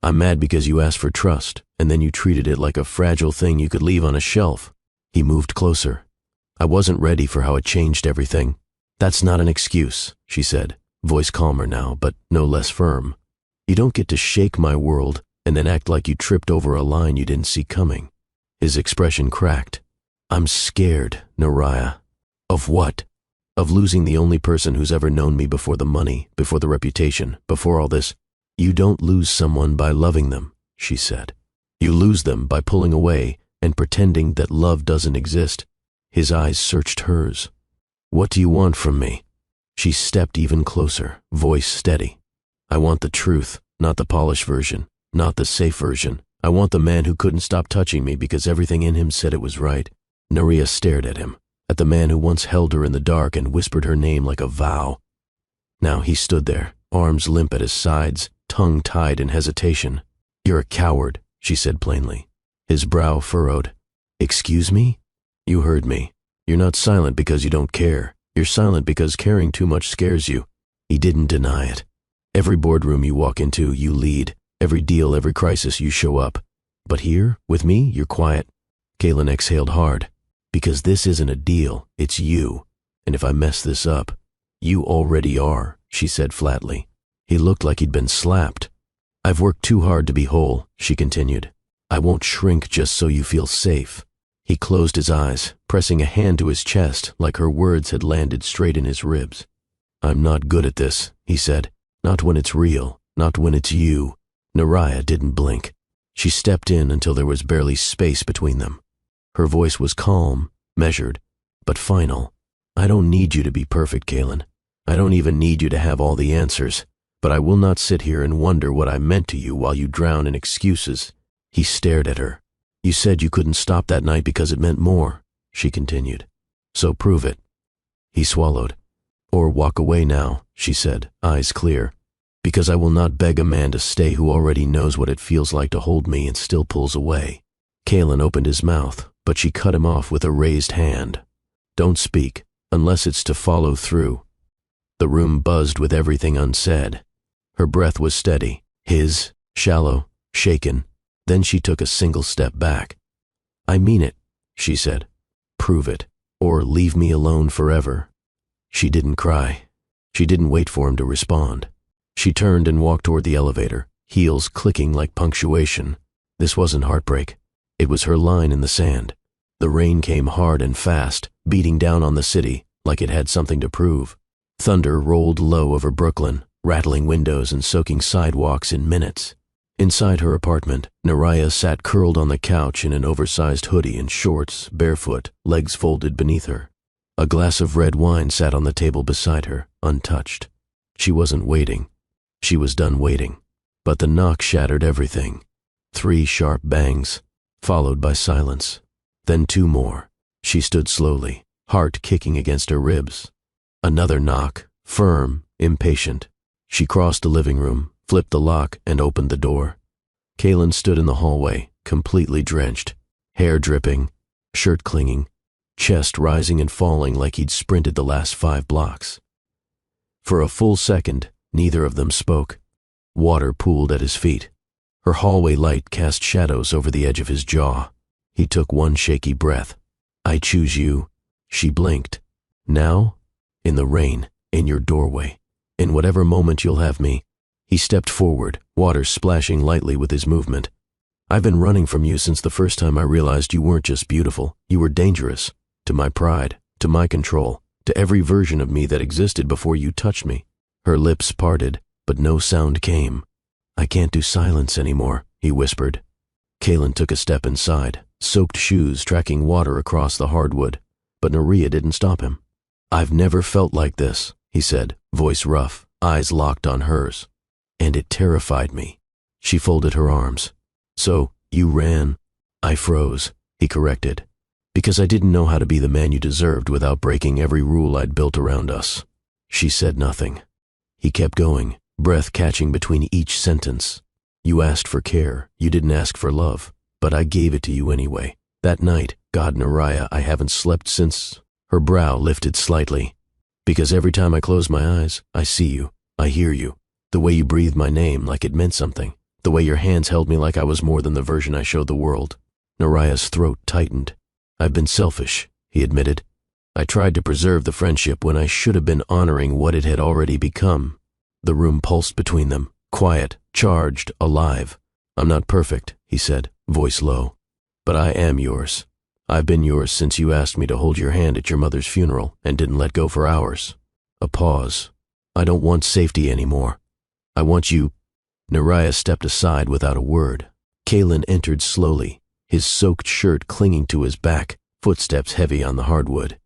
I'm mad because you asked for trust, and then you treated it like a fragile thing you could leave on a shelf. He moved closer. I wasn't ready for how it changed everything. That's not an excuse, she said, voice calmer now, but no less firm. You don't get to shake my world and then act like you tripped over a line you didn't see coming. His expression cracked. I'm scared, Nerea. Of what? Of losing the only person who's ever known me before the money, before the reputation, before all this. You don't lose someone by loving them, she said. You lose them by pulling away and pretending that love doesn't exist. His eyes searched hers. What do you want from me? She stepped even closer, voice steady. I want the truth, not the polished version, not the safe version. I want the man who couldn't stop touching me because everything in him said it was right. Nerea stared at him, at the man who once held her in the dark and whispered her name like a vow. Now he stood there, arms limp at his sides, tongue tied in hesitation. You're a coward, she said plainly. His brow furrowed. Excuse me? You heard me. You're not silent because you don't care. You're silent because caring too much scares you. He didn't deny it. Every boardroom you walk into, you lead. Every deal, every crisis, you show up. But here, with me, you're quiet. Kaylin exhaled hard. Because this isn't a deal, it's you. And if I mess this up, you already are, she said flatly. He looked like he'd been slapped. I've worked too hard to be whole, she continued. I won't shrink just so you feel safe. He closed his eyes, pressing a hand to his chest like her words had landed straight in his ribs. I'm not good at this, he said. Not when it's real, not when it's you. Nerea didn't blink. She stepped in until there was barely space between them. Her voice was calm, measured, but final. I don't need you to be perfect, Kaylin. I don't even need you to have all the answers. But I will not sit here and wonder what I meant to you while you drown in excuses. He stared at her. You said you couldn't stop that night because it meant more, she continued. So prove it. He swallowed. Or walk away now, she said, eyes clear. Because I will not beg a man to stay who already knows what it feels like to hold me and still pulls away. Kalen opened his mouth, but she cut him off with a raised hand. Don't speak, unless it's to follow through. The room buzzed with everything unsaid. Her breath was steady, his, shallow, shaken. Then she took a single step back. I mean it, she said. Prove it, or leave me alone forever. She didn't cry. She didn't wait for him to respond. She turned and walked toward the elevator, heels clicking like punctuation. This wasn't heartbreak. It was her line in the sand. The rain came hard and fast, beating down on the city like it had something to prove. Thunder rolled low over Brooklyn, rattling windows and soaking sidewalks in minutes. Inside her apartment, Naraya sat curled on the couch in an oversized hoodie and shorts, barefoot, legs folded beneath her. A glass of red wine sat on the table beside her, untouched. She wasn't waiting. She was done waiting. But the knock shattered everything. 3 sharp bangs, followed by silence. Then 2 more. She stood slowly, heart kicking against her ribs. Another knock, firm, impatient. She crossed the living room, flipped the lock, and opened the door. Kalen stood in the hallway, completely drenched, hair dripping, shirt clinging, chest rising and falling like he'd sprinted the last 5 blocks. For a full second, neither of them spoke. Water pooled at his feet. Her hallway light cast shadows over the edge of his jaw. He took one shaky breath. I choose you. She blinked. Now? In the rain, in your doorway, in whatever moment you'll have me. He stepped forward, water splashing lightly with his movement. I've been running from you since the first time I realized you weren't just beautiful, you were dangerous. To my pride, to my control, to every version of me that existed before you touched me. Her lips parted, but no sound came. I can't do silence anymore, he whispered. Kalen took a step inside, soaked shoes tracking water across the hardwood, but Naraya didn't stop him. I've never felt like this, he said, voice rough, eyes locked on hers. And it terrified me. She folded her arms. So, you ran? I froze, he corrected. Because I didn't know how to be the man you deserved without breaking every rule I'd built around us. She said nothing. He kept going, breath catching between each sentence. You asked for care, you didn't ask for love, but I gave it to you anyway. That night, God Naraya, I haven't slept since. Her brow lifted slightly. Because every time I close my eyes, I see you, I hear you. The way you breathed my name like it meant something. The way your hands held me like I was more than the version I showed the world. Naraya's throat tightened. I've been selfish, he admitted. I tried to preserve the friendship when I should have been honoring what it had already become. The room pulsed between them, quiet, charged, alive. I'm not perfect, he said, voice low. But I am yours. I've been yours since you asked me to hold your hand at your mother's funeral and didn't let go for hours. A pause. I don't want safety anymore. I want you. Naraya stepped aside without a word. Kalen entered slowly, his soaked shirt clinging to his back, footsteps heavy on the hardwood.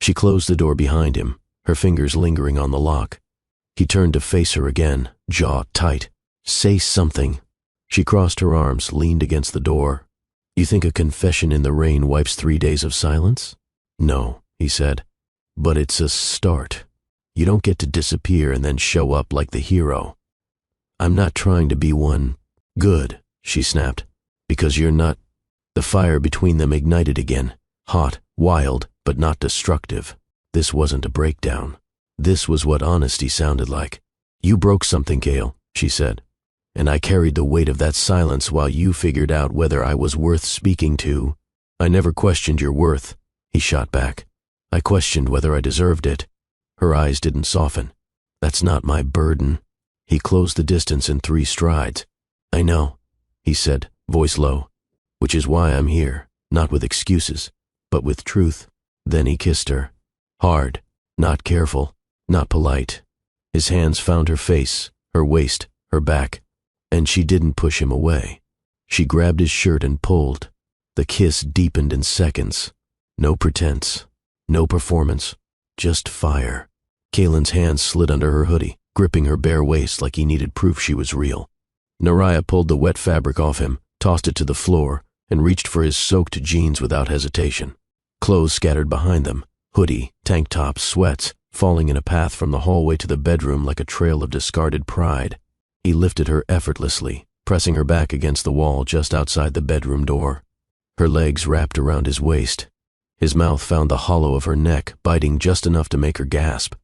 She closed the door behind him, her fingers lingering on the lock. He turned to face her again, jaw tight. Say something. She crossed her arms, leaned against the door. You think a confession in the rain wipes 3 days of silence? No, he said. But it's a start. You don't get to disappear and then show up like the hero. I'm not trying to be one. Good, she snapped. Because you're not. The fire between them ignited again, hot, wild, but not destructive. This wasn't a breakdown. This was what honesty sounded like. You broke something, Kale, she said. And I carried the weight of that silence while you figured out whether I was worth speaking to. I never questioned your worth, he shot back. I questioned whether I deserved it. Her eyes didn't soften. That's not my burden. He closed the distance in 3 strides. I know, he said, voice low. Which is why I'm here, not with excuses, but with truth. Then he kissed her. Hard, not careful, not polite. His hands found her face, her waist, her back, and she didn't push him away. She grabbed his shirt and pulled. The kiss deepened in seconds. No pretense, no performance, just fire. Kalen's hands slid under her hoodie, gripping her bare waist like he needed proof she was real. Naraya pulled the wet fabric off him, tossed it to the floor, and reached for his soaked jeans without hesitation. Clothes scattered behind them, Hoodie, tank top, sweats, falling in a path from the hallway to the bedroom like a trail of discarded pride. He lifted her effortlessly, pressing her back against the wall just outside the bedroom door. Her legs wrapped around his waist. His mouth found the hollow of her neck, biting just enough to make her gasp.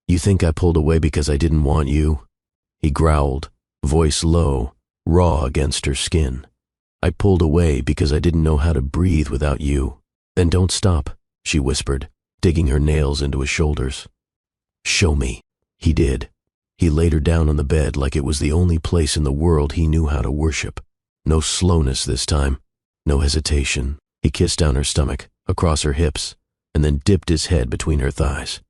"You think I pulled away because I didn't want you?" He growled, voice low, raw against her skin. "I pulled away because I didn't know how to breathe without you." "Then don't stop," she whispered, digging her nails into his shoulders. "Show me." He did. He laid her down on the bed like it was the only place in the world he knew how to worship. No slowness this time, no hesitation. He kissed down her stomach, across her hips, and then dipped his head between her thighs.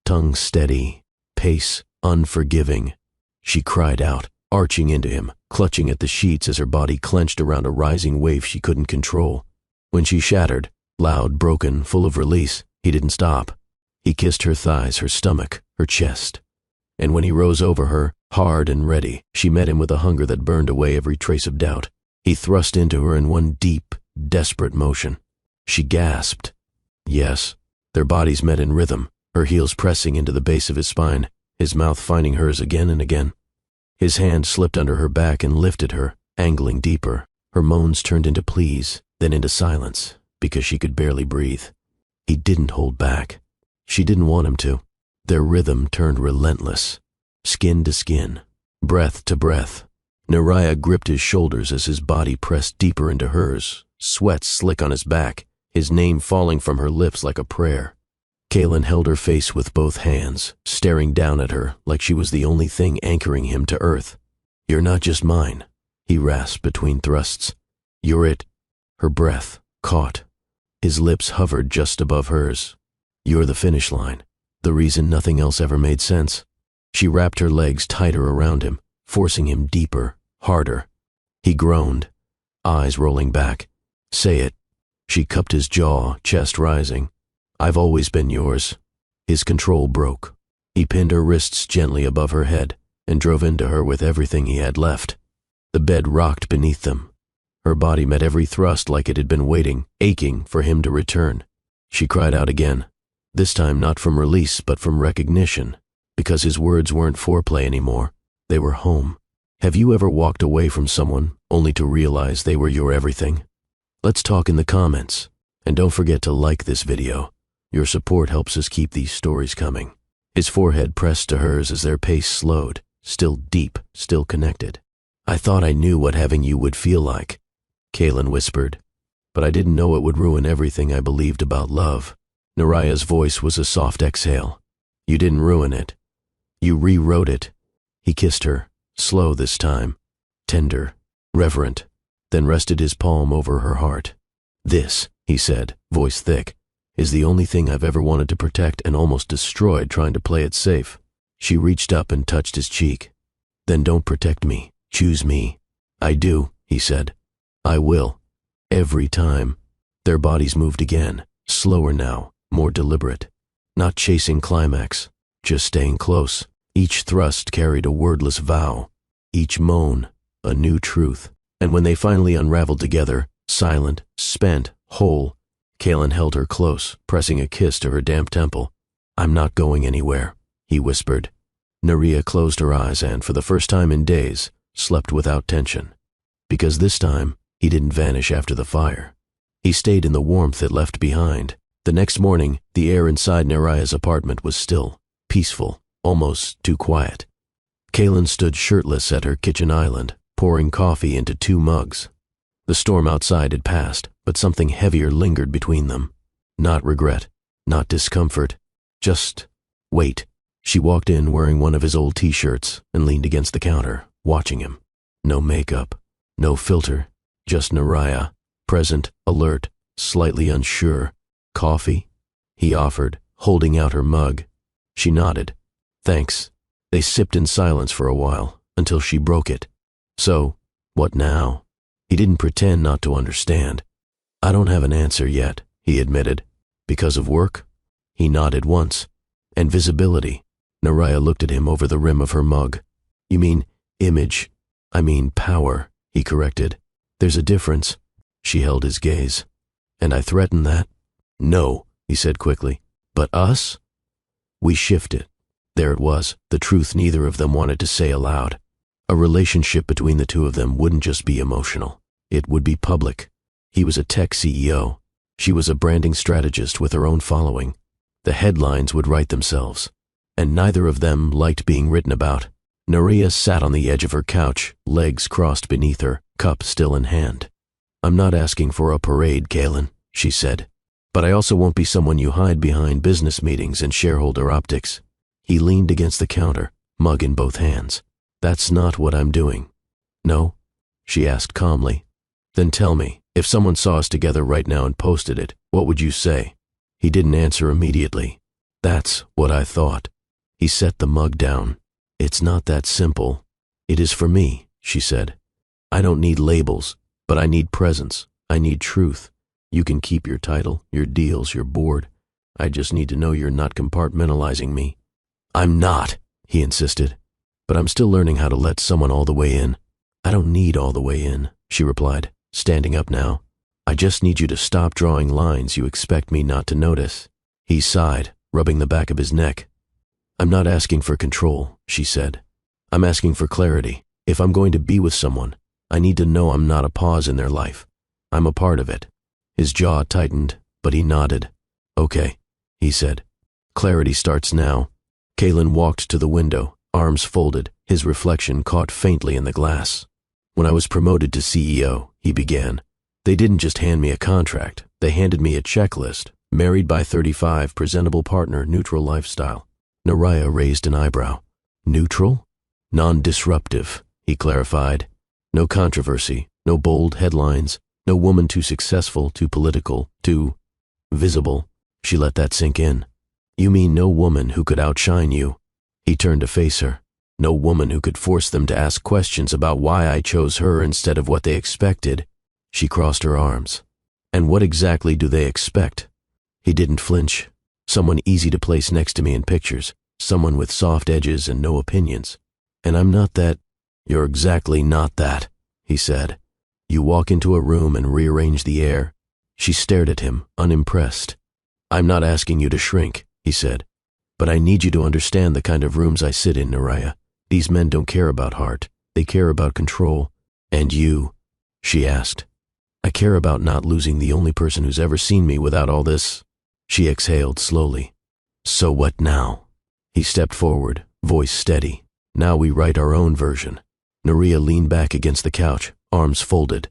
Tongue steady, pace unforgiving. She cried out, arching into him, clutching at the sheets as her body clenched around a rising wave she couldn't control. When she shattered, loud, broken, full of release, he didn't stop. He kissed her thighs, her stomach, her chest. And when he rose over her, hard and ready, she met him with a hunger that burned away every trace of doubt. He thrust into her in one deep, desperate motion. She gasped. Yes. Their bodies met in rhythm, her heels pressing into the base of his spine, his mouth finding hers again and again. His hand slipped under her back and lifted her, angling deeper. Her moans turned into pleas, then into silence, because she could barely breathe. He didn't hold back. She didn't want him to. Their rhythm turned relentless, skin to skin, breath to breath. Nariah gripped his shoulders as his body pressed deeper into hers, sweat slick on his back, his name falling from her lips like a prayer. Kaylin held her face with both hands, staring down at her like she was the only thing anchoring him to earth. "You're not just mine," he rasped between thrusts. "You're it." Her breath caught. His lips hovered just above hers. "You're the finish line, the reason nothing else ever made sense." She wrapped her legs tighter around him, forcing him deeper, harder. He groaned, eyes rolling back. "Say it." She cupped his jaw, chest rising. "I've always been yours." His control broke. He pinned her wrists gently above her head and drove into her with everything he had left. The bed rocked beneath them. Her body met every thrust like it had been waiting, aching for him to return. She cried out again, this time not from release but from recognition, because his words weren't foreplay anymore. They were home. Have you ever walked away from someone only to realize they were your everything? Let's talk in the comments, and don't forget to like this video. Your support helps us keep these stories coming. His forehead pressed to hers as their pace slowed, still deep, still connected. "I thought I knew what having you would feel like," Kaylin whispered, "but I didn't know it would ruin everything I believed about love." Nariah's voice was a soft exhale. "You didn't ruin it. You rewrote it." He kissed her, slow this time, tender, reverent, then rested his palm over her heart. "This," he said, voice thick, "is the only thing I've ever wanted to protect and almost destroyed trying to play it safe." She reached up and touched his cheek. "Then don't protect me. Choose me." "I do," he said. "I will. Every time." Their bodies moved again, slower now, more deliberate. Not chasing climax, just staying close. Each thrust carried a wordless vow, each moan a new truth. And when they finally unraveled together, silent, spent, whole, Kaylin held her close, pressing a kiss to her damp temple. "I'm not going anywhere," he whispered. Nariah closed her eyes and, for the first time in days, slept without tension. Because this time, he didn't vanish after the fire. He stayed in the warmth it left behind. The next morning, the air inside Nariah's apartment was still, peaceful, almost too quiet. Kaylin stood shirtless at her kitchen island, pouring coffee into 2 mugs. The storm outside had passed, but something heavier lingered between them. Not regret, not discomfort, just wait. She walked in wearing one of his old t-shirts and leaned against the counter, watching him. No makeup, no filter, just Nariah, present, alert, slightly unsure. "Coffee?" he offered, holding out her mug. She nodded. "Thanks." They sipped in silence for a while, until she broke it. "So, what now?" He didn't pretend not to understand. "I don't have an answer yet," he admitted. "Because of work?" He nodded once. "And visibility." Nariah looked at him over the rim of her mug. "You mean image? I mean power," he corrected. "There's a difference." She held his gaze. "And I threaten that?" "No," he said quickly. But us? We shifted. There it was, the truth neither of them wanted to say aloud. A relationship between the two of them wouldn't just be emotional. It would be public. He was a tech CEO. She was a branding strategist with her own following. The headlines would write themselves. And neither of them liked being written about. Naria sat on the edge of her couch, legs crossed beneath her, cup still in hand. "I'm not asking for a parade, Kaylin," she said. "But I also won't be someone you hide behind business meetings and shareholder optics." He leaned against the counter, mug in both hands. "That's not what I'm doing." "No?" she asked calmly. "Then tell me, if someone saw us together right now and posted it, what would you say?" He didn't answer immediately. "That's what I thought." He set the mug down. "It's not that simple." "It is for me," she said. "I don't need labels, but I need presence. I need truth. You can keep your title, your deals, your board. I just need to know you're not compartmentalizing me." "I'm not," he insisted. "But I'm still learning how to let someone all the way in." "I don't need all the way in," she replied, standing up now. "I just need you to stop drawing lines you expect me not to notice." He sighed, rubbing the back of his neck. "I'm not asking for control," she said. "I'm asking for clarity. If I'm going to be with someone, I need to know I'm not a pause in their life. I'm a part of it." His jaw tightened, but he nodded. "Okay," he said. "Clarity starts now." Kaylin walked to the window, arms folded, his reflection caught faintly in the glass. "When I was promoted to CEO," he began, "they didn't just hand me a contract. They handed me a checklist. Married by 35, presentable partner, neutral lifestyle." Naraya raised an eyebrow. "Neutral?" "Non-disruptive," he clarified. "No controversy, no bold headlines, no woman too successful, too political, too visible." She let that sink in. "You mean no woman who could outshine you?" He turned to face her. "No woman who could force them to ask questions about why I chose her instead of what they expected." She crossed her arms. "And what exactly do they expect?" He didn't flinch. "Someone easy to place next to me in pictures, someone with soft edges and no opinions. And I'm not that." "You're exactly not that," he said. "You walk into a room and rearrange the air." She stared at him, unimpressed. "I'm not asking you to shrink," he said. "But I need you to understand the kind of rooms I sit in, Naraya. These men don't care about heart. They care about control." "And you?" she asked. "I care about not losing the only person who's ever seen me without all this." She exhaled slowly. "So what now?" He stepped forward, voice steady. "Now we write our own version." Naria leaned back against the couch, arms folded.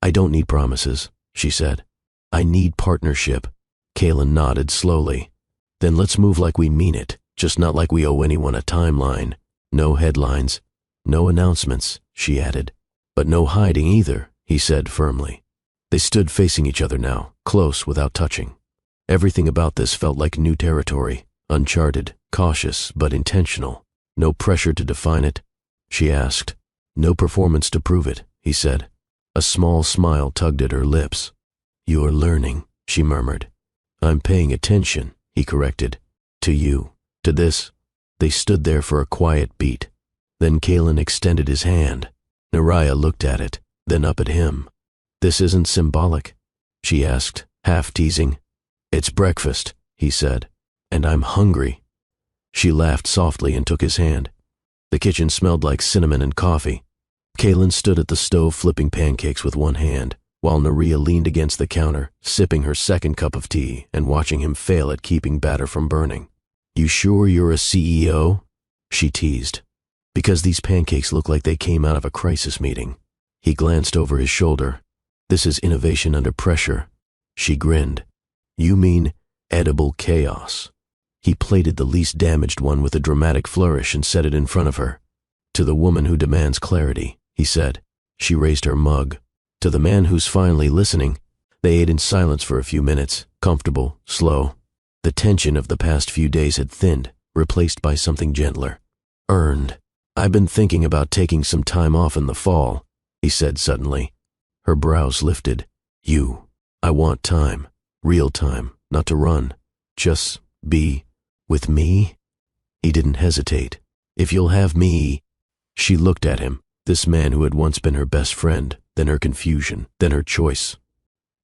"I don't need promises," she said. "I need partnership." Kaylin nodded slowly. "Then let's move like we mean it, just not like we owe anyone a timeline. No headlines, no announcements," she added. "But no hiding either," he said firmly. They stood facing each other now, close without touching. Everything about this felt like new territory, uncharted, cautious but intentional. "No pressure to define it?" she asked. "No performance to prove it," he said. A small smile tugged at her lips. "You're learning," she murmured. "I'm paying attention," he corrected. "To you, to this." They stood there for a quiet beat. Then Kaylin extended his hand. Naraya looked at it, then up at him. "This isn't symbolic?" she asked, half teasing. "It's breakfast," he said, "and I'm hungry." She laughed softly and took his hand. The kitchen smelled like cinnamon and coffee. Kaylin stood at the stove flipping pancakes with one hand, while Naria leaned against the counter, sipping her second cup of tea and watching him fail at keeping batter from burning. "You sure you're a CEO?" she teased. "Because these pancakes look like they came out of a crisis meeting." He glanced over his shoulder. "This is innovation under pressure." She grinned. "You mean edible chaos." He plated the least damaged one with a dramatic flourish and set it in front of her. "To the woman who demands clarity," he said. She raised her mug. "To the man who's finally listening." They ate in silence for a few minutes, comfortable, slow. The tension of the past few days had thinned, replaced by something gentler. "Earned. I've been thinking about taking some time off in the fall," he said suddenly. Her brows lifted. I want time. Real time, not to run. Just be with me." He didn't hesitate. "If you'll have me." She looked at him, this man who had once been her best friend, then her confusion, then her choice.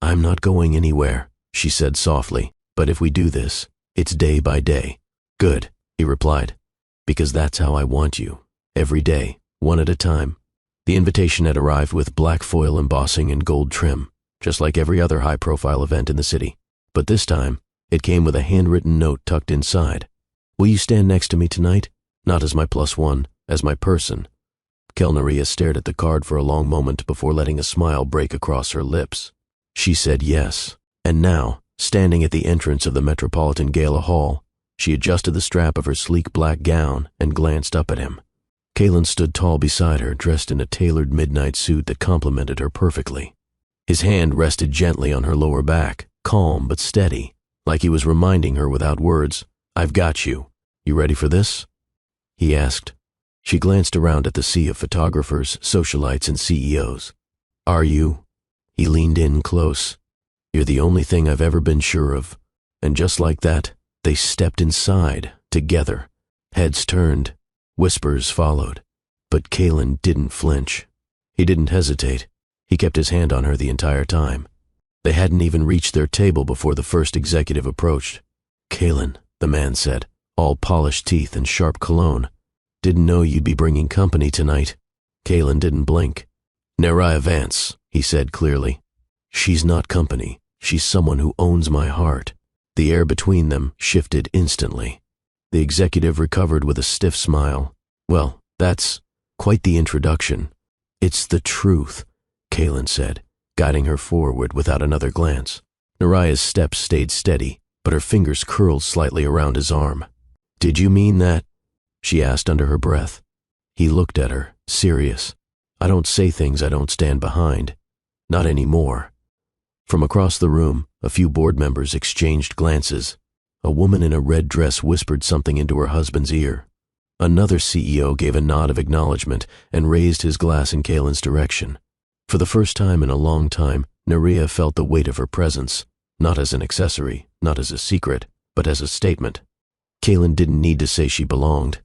"I'm not going anywhere," she said softly, "but if we do this, It's day by day. Good, he replied. Because that's how I want you. Every day, one at a time. The invitation had arrived with black foil embossing and gold trim, just like every other high-profile event in the city. But this time, it came with a handwritten note tucked inside. Will you stand next to me tonight? Not as my +1, as my person. Kelnaria stared at the card for a long moment before letting a smile break across her lips. She said yes, and now, standing at the entrance of the Metropolitan Gala Hall, she adjusted the strap of her sleek black gown and glanced up at him. Kalen stood tall beside her, dressed in a tailored midnight suit that complemented her perfectly. His hand rested gently on her lower back, calm but steady, like he was reminding her without words, "I've got you. You ready for this?" he asked. She glanced around at the sea of photographers, socialites, and CEOs. "Are you?" He leaned in close. "You're the only thing I've ever been sure of." And just like that, they stepped inside, together. Heads turned. Whispers followed. But Kalen didn't flinch. He didn't hesitate. He kept his hand on her the entire time. They hadn't even reached their table before the first executive approached. "Kalen," the man said, all polished teeth and sharp cologne. "Didn't know you'd be bringing company tonight." Kalen didn't blink. "Neriah Vance," he said clearly. "She's not company. She's someone who owns my heart." The air between them shifted instantly. The executive recovered with a stiff smile. "Well, that's quite the introduction." "It's the truth," Kalen said, guiding her forward without another glance. Neriah's steps stayed steady, but her fingers curled slightly around his arm. "Did you mean that?" she asked under her breath. He looked at her, serious. "I don't say things I don't stand behind. Not anymore." From across the room, a few board members exchanged glances. A woman in a red dress whispered something into her husband's ear. Another CEO gave a nod of acknowledgement and raised his glass in Kalen's direction. For the first time in a long time, Neriah felt the weight of her presence, not as an accessory, not as a secret, but as a statement. Kalen didn't need to say she belonged.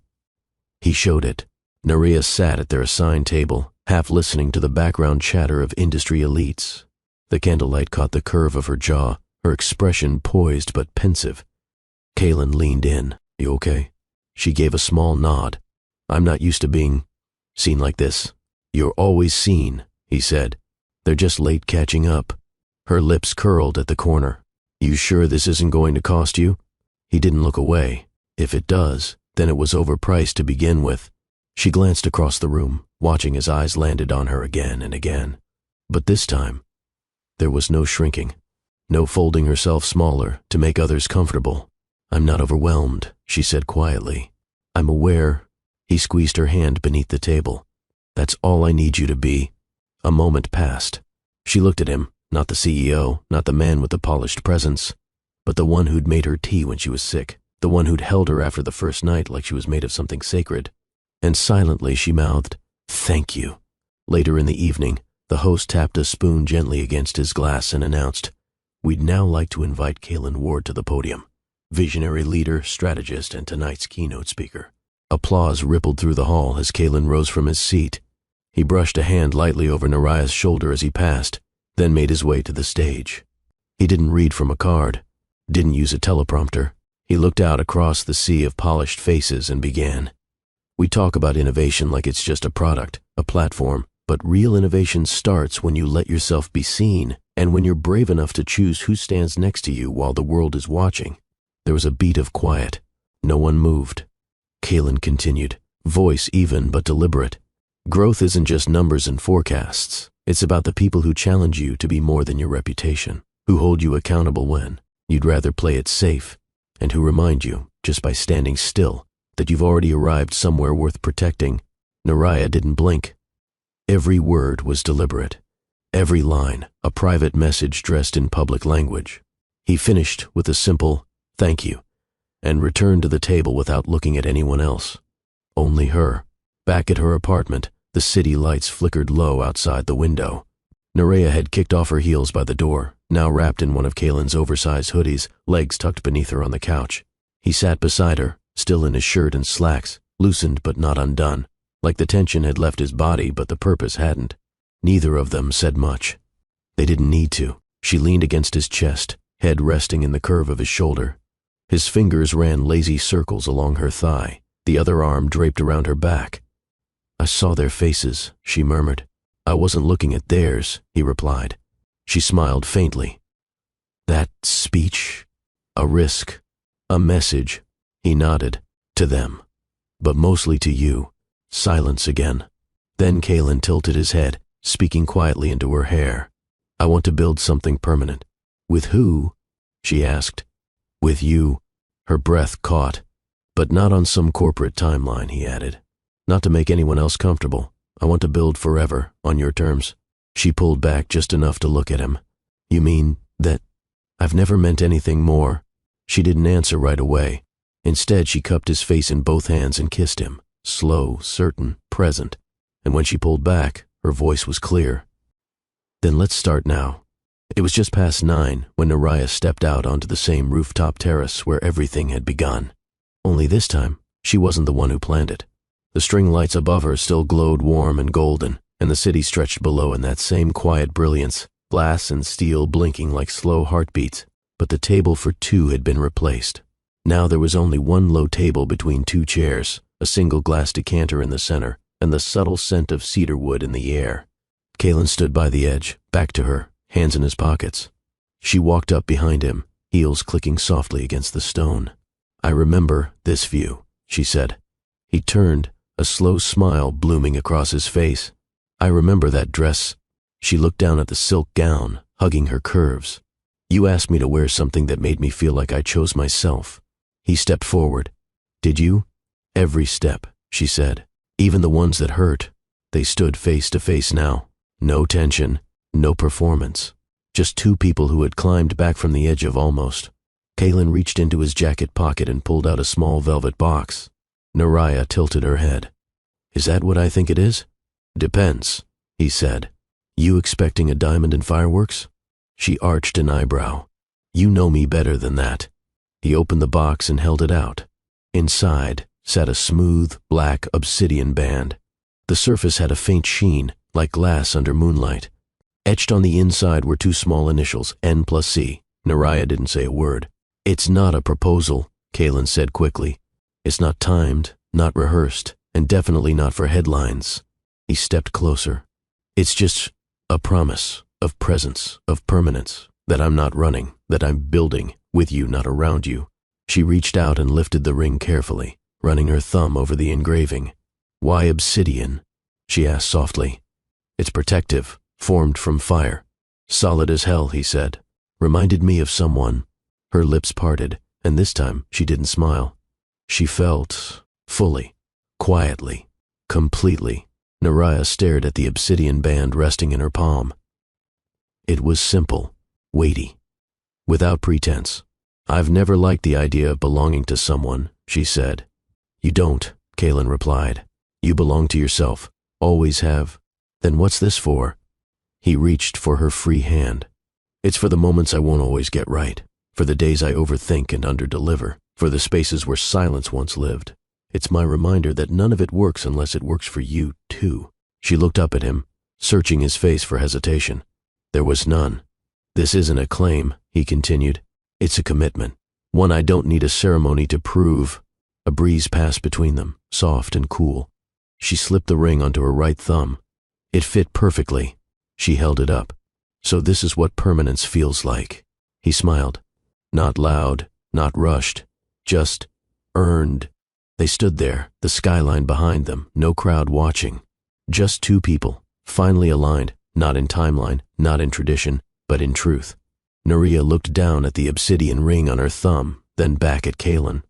He showed it. Neriah sat at their assigned table, half listening to the background chatter of industry elites. The candlelight caught the curve of her jaw, her expression poised but pensive. Kalen leaned in. "You okay?" She gave a small nod. "I'm not used to being seen like this." "You're always seen," he said. "They're just late catching up." Her lips curled at the corner. "You sure this isn't going to cost you?" He didn't look away. If it does, then it was overpriced to begin with. She glanced across the room, watching his eyes landed on her again and again. But this time, there was no shrinking, no folding herself smaller to make others comfortable. "I'm not overwhelmed," she said quietly. "I'm aware." He squeezed her hand beneath the table. "That's all I need you to be." A moment passed. She looked at him, not the CEO, not the man with the polished presence, but the one who'd made her tea when she was sick, the one who'd held her after the first night like she was made of something sacred. And silently she mouthed, "Thank you." Later in the evening, the host tapped a spoon gently against his glass and announced, "We'd now like to invite Kalen Ward to the podium, visionary leader, strategist, and tonight's keynote speaker." Applause rippled through the hall as Kalen rose from his seat. He brushed a hand lightly over Neriah's shoulder as he passed, then made his way to the stage. He didn't read from a card, didn't use a teleprompter. He looked out across the sea of polished faces and began. "We talk about innovation like it's just a product, a platform, but real innovation starts when you let yourself be seen and when you're brave enough to choose who stands next to you while the world is watching." There was a beat of quiet. No one moved. Kalen continued, voice even but deliberate. "Growth isn't just numbers and forecasts. It's about the people who challenge you to be more than your reputation, who hold you accountable when you'd rather play it safe, and who remind you, just by standing still, that you've already arrived somewhere worth protecting." Neriah didn't blink. Every word was deliberate. Every line, a private message dressed in public language. He finished with a simple, "Thank you," and returned to the table without looking at anyone else. Only her. Back at her apartment, the city lights flickered low outside the window. Neriah had kicked off her heels by the door, now wrapped in one of Kalen's oversized hoodies, legs tucked beneath her on the couch. He sat beside her, still in his shirt and slacks, loosened but not undone, like the tension had left his body but the purpose hadn't. Neither of them said much. They didn't need to. She leaned against his chest, head resting in the curve of his shoulder. His fingers ran lazy circles along her thigh, the other arm draped around her back. "I saw their faces," she murmured. "I wasn't looking at theirs," he replied. She smiled faintly. "That speech? A risk? A message?" He nodded. "To them. But mostly to you." Silence again. Then Kalen tilted his head, speaking quietly into her hair. "I want to build something permanent." "With who?" she asked. "With you." Her breath caught. "But not on some corporate timeline," he added. "Not to make anyone else comfortable. I want to build forever, on your terms." She pulled back just enough to look at him. "You mean that I've never meant anything more?" She didn't answer right away. Instead, she cupped his face in both hands and kissed him, slow, certain, present. And when she pulled back, her voice was clear. "Then let's start now." It was just past 9 when Naraya stepped out onto the same rooftop terrace where everything had begun. Only this time, she wasn't the one who planned it. The string lights above her still glowed warm and golden, and the city stretched below in that same quiet brilliance, glass and steel blinking like slow heartbeats. But the table for two had been replaced. Now there was only one low table between two chairs, a single glass decanter in the center, and the subtle scent of cedar wood in the air. Kalen stood by the edge, back to her, hands in his pockets. She walked up behind him, heels clicking softly against the stone. "I remember this view," she said. He turned, a slow smile blooming across his face. "I remember that dress." She looked down at the silk gown, hugging her curves. "You asked me to wear something that made me feel like I chose myself." He stepped forward. "Did you?" "Every step," she said. "Even the ones that hurt." They stood face to face now. No tension, no performance. Just two people who had climbed back from the edge of almost. Kalen reached into his jacket pocket and pulled out a small velvet box. Naraya tilted her head. "Is that what I think it is?" "Depends," he said. "You expecting a diamond and fireworks?" She arched an eyebrow. "You know me better than that." He opened the box and held it out. Inside sat a smooth, black obsidian band. The surface had a faint sheen, like glass under moonlight. Etched on the inside were two small initials, N+C. Naraya didn't say a word. "It's not a proposal," Kalen said quickly. "It's not timed, not rehearsed, and definitely not for headlines." He stepped closer. "It's just a promise of presence, of permanence, that I'm not running, that I'm building, with you, not around you." She reached out and lifted the ring carefully, running her thumb over the engraving. "Why obsidian?" she asked softly. "It's protective, formed from fire." "Solid as hell," he said. "Reminded me of someone." Her lips parted, and this time she didn't smile. She felt fully, quietly, completely. Naraya stared at the obsidian band resting in her palm. It was simple, weighty, without pretense. "I've never liked the idea of belonging to someone," she said. "You don't," Kalen replied. "You belong to yourself, always have." "Then what's this for?" He reached for her free hand. "It's for the moments I won't always get right, for the days I overthink and underdeliver, for the spaces where silence once lived. It's my reminder that none of it works unless it works for you, too." She looked up at him, searching his face for hesitation. There was none. "This isn't a claim," he continued. "It's a commitment, one I don't need a ceremony to prove." A breeze passed between them, soft and cool. She slipped the ring onto her right thumb. It fit perfectly. She held it up. "So this is what permanence feels like." He smiled. Not loud, not rushed, just earned. They stood there, the skyline behind them, no crowd watching. Just two people, finely aligned, not in timeline, not in tradition, but in truth. Naraya looked down at the obsidian ring on her thumb, then back at Kalen.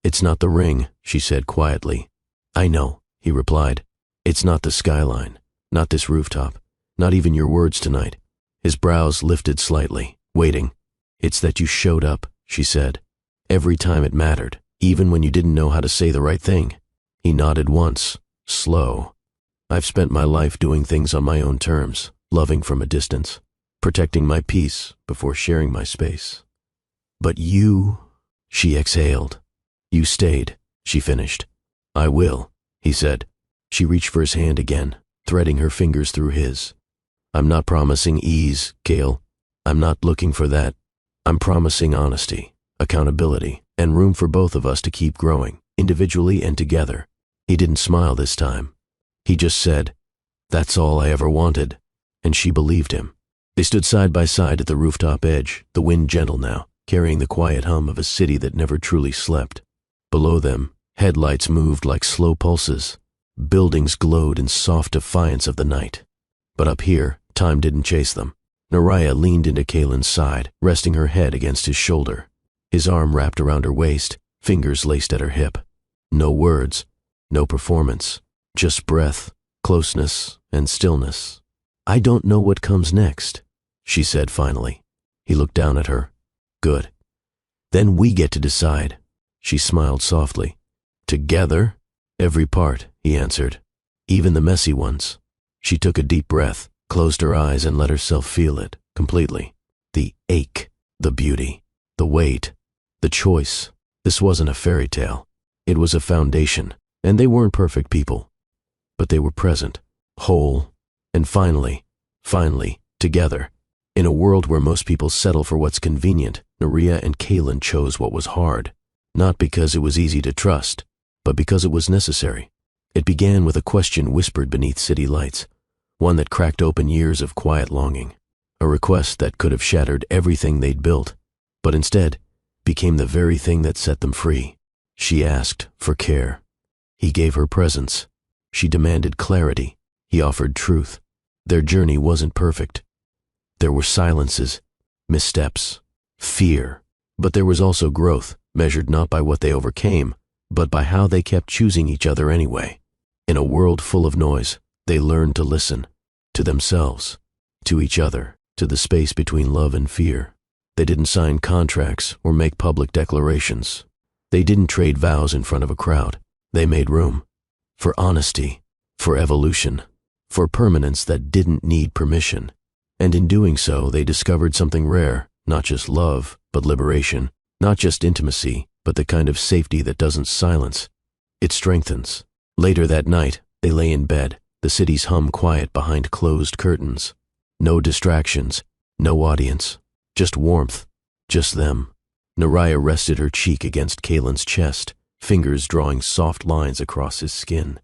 "It's not the ring," she said quietly. "I know," he replied. "It's not the skyline, not this rooftop, not even your words tonight." His brows lifted slightly, waiting. "It's that you showed up," she said. "Every time it mattered, even when you didn't know how to say the right thing." He nodded once, slow. "I've spent my life doing things on my own terms, loving from a distance, protecting my peace before sharing my space. But you," she exhaled. "You stayed," she finished. "I will," he said. She reached for his hand again, threading her fingers through his. "I'm not promising ease, Kale. I'm not looking for that. I'm promising honesty, accountability, and room for both of us to keep growing, individually and together. He didn't smile this time. He just said, "That's all I ever wanted," and she believed him. They stood side by side at the rooftop edge, the wind gentle now, carrying the quiet hum of a city that never truly slept. Below them, headlights moved like slow pulses. Buildings glowed in soft defiance of the night. But up here, time didn't chase them. Naraya leaned into Kaylin's side, resting her head against his shoulder. His arm wrapped around her waist, fingers laced at her hip. No words, no performance, just breath, closeness, and stillness. "I don't know what comes next," she said finally. He looked down at her. "Good. Then we get to decide." She smiled softly. "Together?" "Every part," he answered. "Even the messy ones." She took a deep breath, closed her eyes, and let herself feel it, completely. The ache, the beauty, the weight, the choice. This wasn't a fairy tale. It was a foundation, and they weren't perfect people. But they were present, whole, and finally, together. In a world where most people settle for what's convenient, Naraya and Kaylin chose what was hard. Not because it was easy to trust, but because it was necessary. It began with a question whispered beneath city lights, one that cracked open years of quiet longing, a request that could have shattered everything they'd built, but instead became the very thing that set them free. She asked for care. He gave her presence. She demanded clarity. He offered truth. Their journey wasn't perfect. There were silences, missteps, fear, but there was also growth, measured not by what they overcame, but by how they kept choosing each other anyway. In a world full of noise, they learned to listen, to themselves, to each other, to the space between love and fear. They didn't sign contracts or make public declarations. They didn't trade vows in front of a crowd. They made room for honesty, for evolution, for permanence that didn't need permission. And in doing so, they discovered something rare, not just love, but liberation, not just intimacy, but the kind of safety that doesn't silence. It strengthens. Later that night, they lay in bed, the city's hum quiet behind closed curtains. No distractions, no audience, just warmth, just them. Naraya rested her cheek against Kaylin's chest, fingers drawing soft lines across his skin.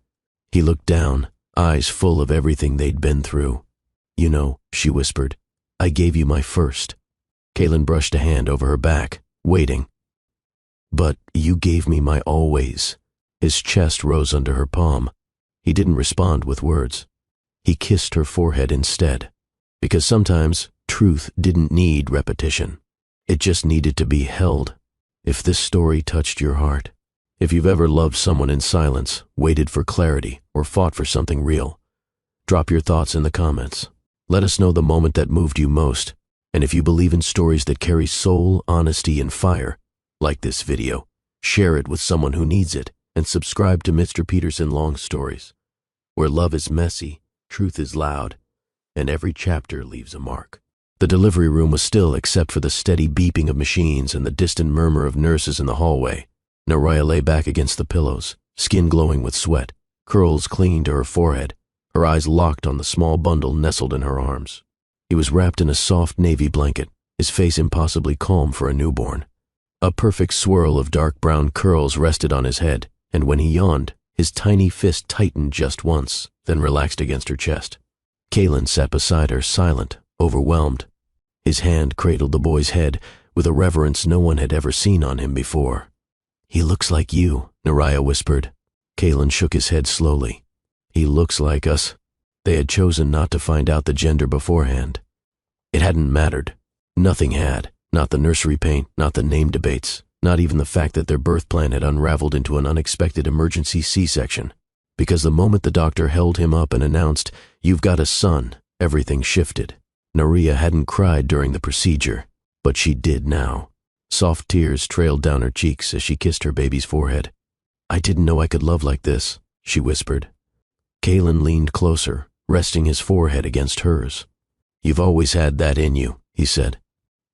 He looked down, eyes full of everything they'd been through. "You know," she whispered, "I gave you my first." Kaylin brushed a hand over her back, waiting. "But you gave me my always." His chest rose under her palm. He didn't respond with words. He kissed her forehead instead, because sometimes truth didn't need repetition. It just needed to be held. If this story touched your heart, if you've ever loved someone in silence, waited for clarity, or fought for something real, drop your thoughts in the comments. Let us know the moment that moved you most, and if you believe in stories that carry soul, honesty, and fire, like this video, share it with someone who needs it, and subscribe to Mr. Peterson Long Stories, where love is messy, truth is loud, and every chapter leaves a mark. The delivery room was still except for the steady beeping of machines and the distant murmur of nurses in the hallway. Naraya lay back against the pillows, skin glowing with sweat, curls clinging to her forehead, her eyes locked on the small bundle nestled in her arms. He was wrapped in a soft navy blanket, his face impossibly calm for a newborn. A perfect swirl of dark brown curls rested on his head, and when he yawned, his tiny fist tightened just once, then relaxed against her chest. Kaylin sat beside her, silent, overwhelmed. His hand cradled the boy's head with a reverence no one had ever seen on him before. "He looks like you," Naraya whispered. Kaylin shook his head slowly. "He looks like us." They had chosen not to find out the gender beforehand. It hadn't mattered. Nothing had. Not the nursery paint, not the name debates, not even the fact that their birth plan had unraveled into an unexpected emergency C-section. Because the moment the doctor held him up and announced, "You've got a son," everything shifted. Naraya hadn't cried during the procedure, but she did now. Soft tears trailed down her cheeks as she kissed her baby's forehead. "I didn't know I could love like this," she whispered. Kaylin leaned closer, resting his forehead against hers. "You've always had that in you," he said.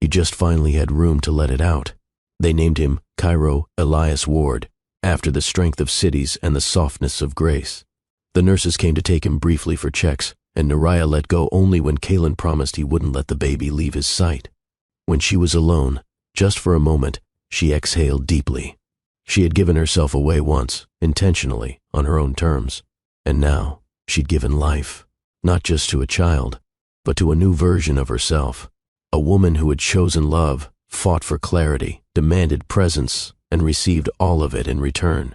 "You just finally had room to let it out." They named him Cairo Elias Ward, after the strength of cities and the softness of grace. The nurses came to take him briefly for checks, and Naraya let go only when Kaylin promised he wouldn't let the baby leave his sight. When she was alone, just for a moment, She exhaled deeply. She had given herself away once, intentionally, on her own terms. And now, she'd given life, not just to a child, but to a new version of herself. A woman who had chosen love, fought for clarity, demanded presence, and received all of it in return.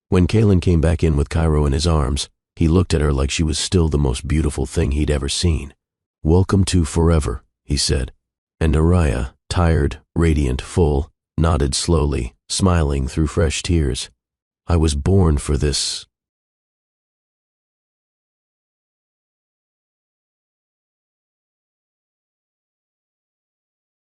When Kalen came back in with Cairo in his arms, he looked at her like she was still the most beautiful thing he'd ever seen. "Welcome to forever," he said. And Naraya, tired, radiant, full, nodded slowly, smiling through fresh tears. "I was born for this,"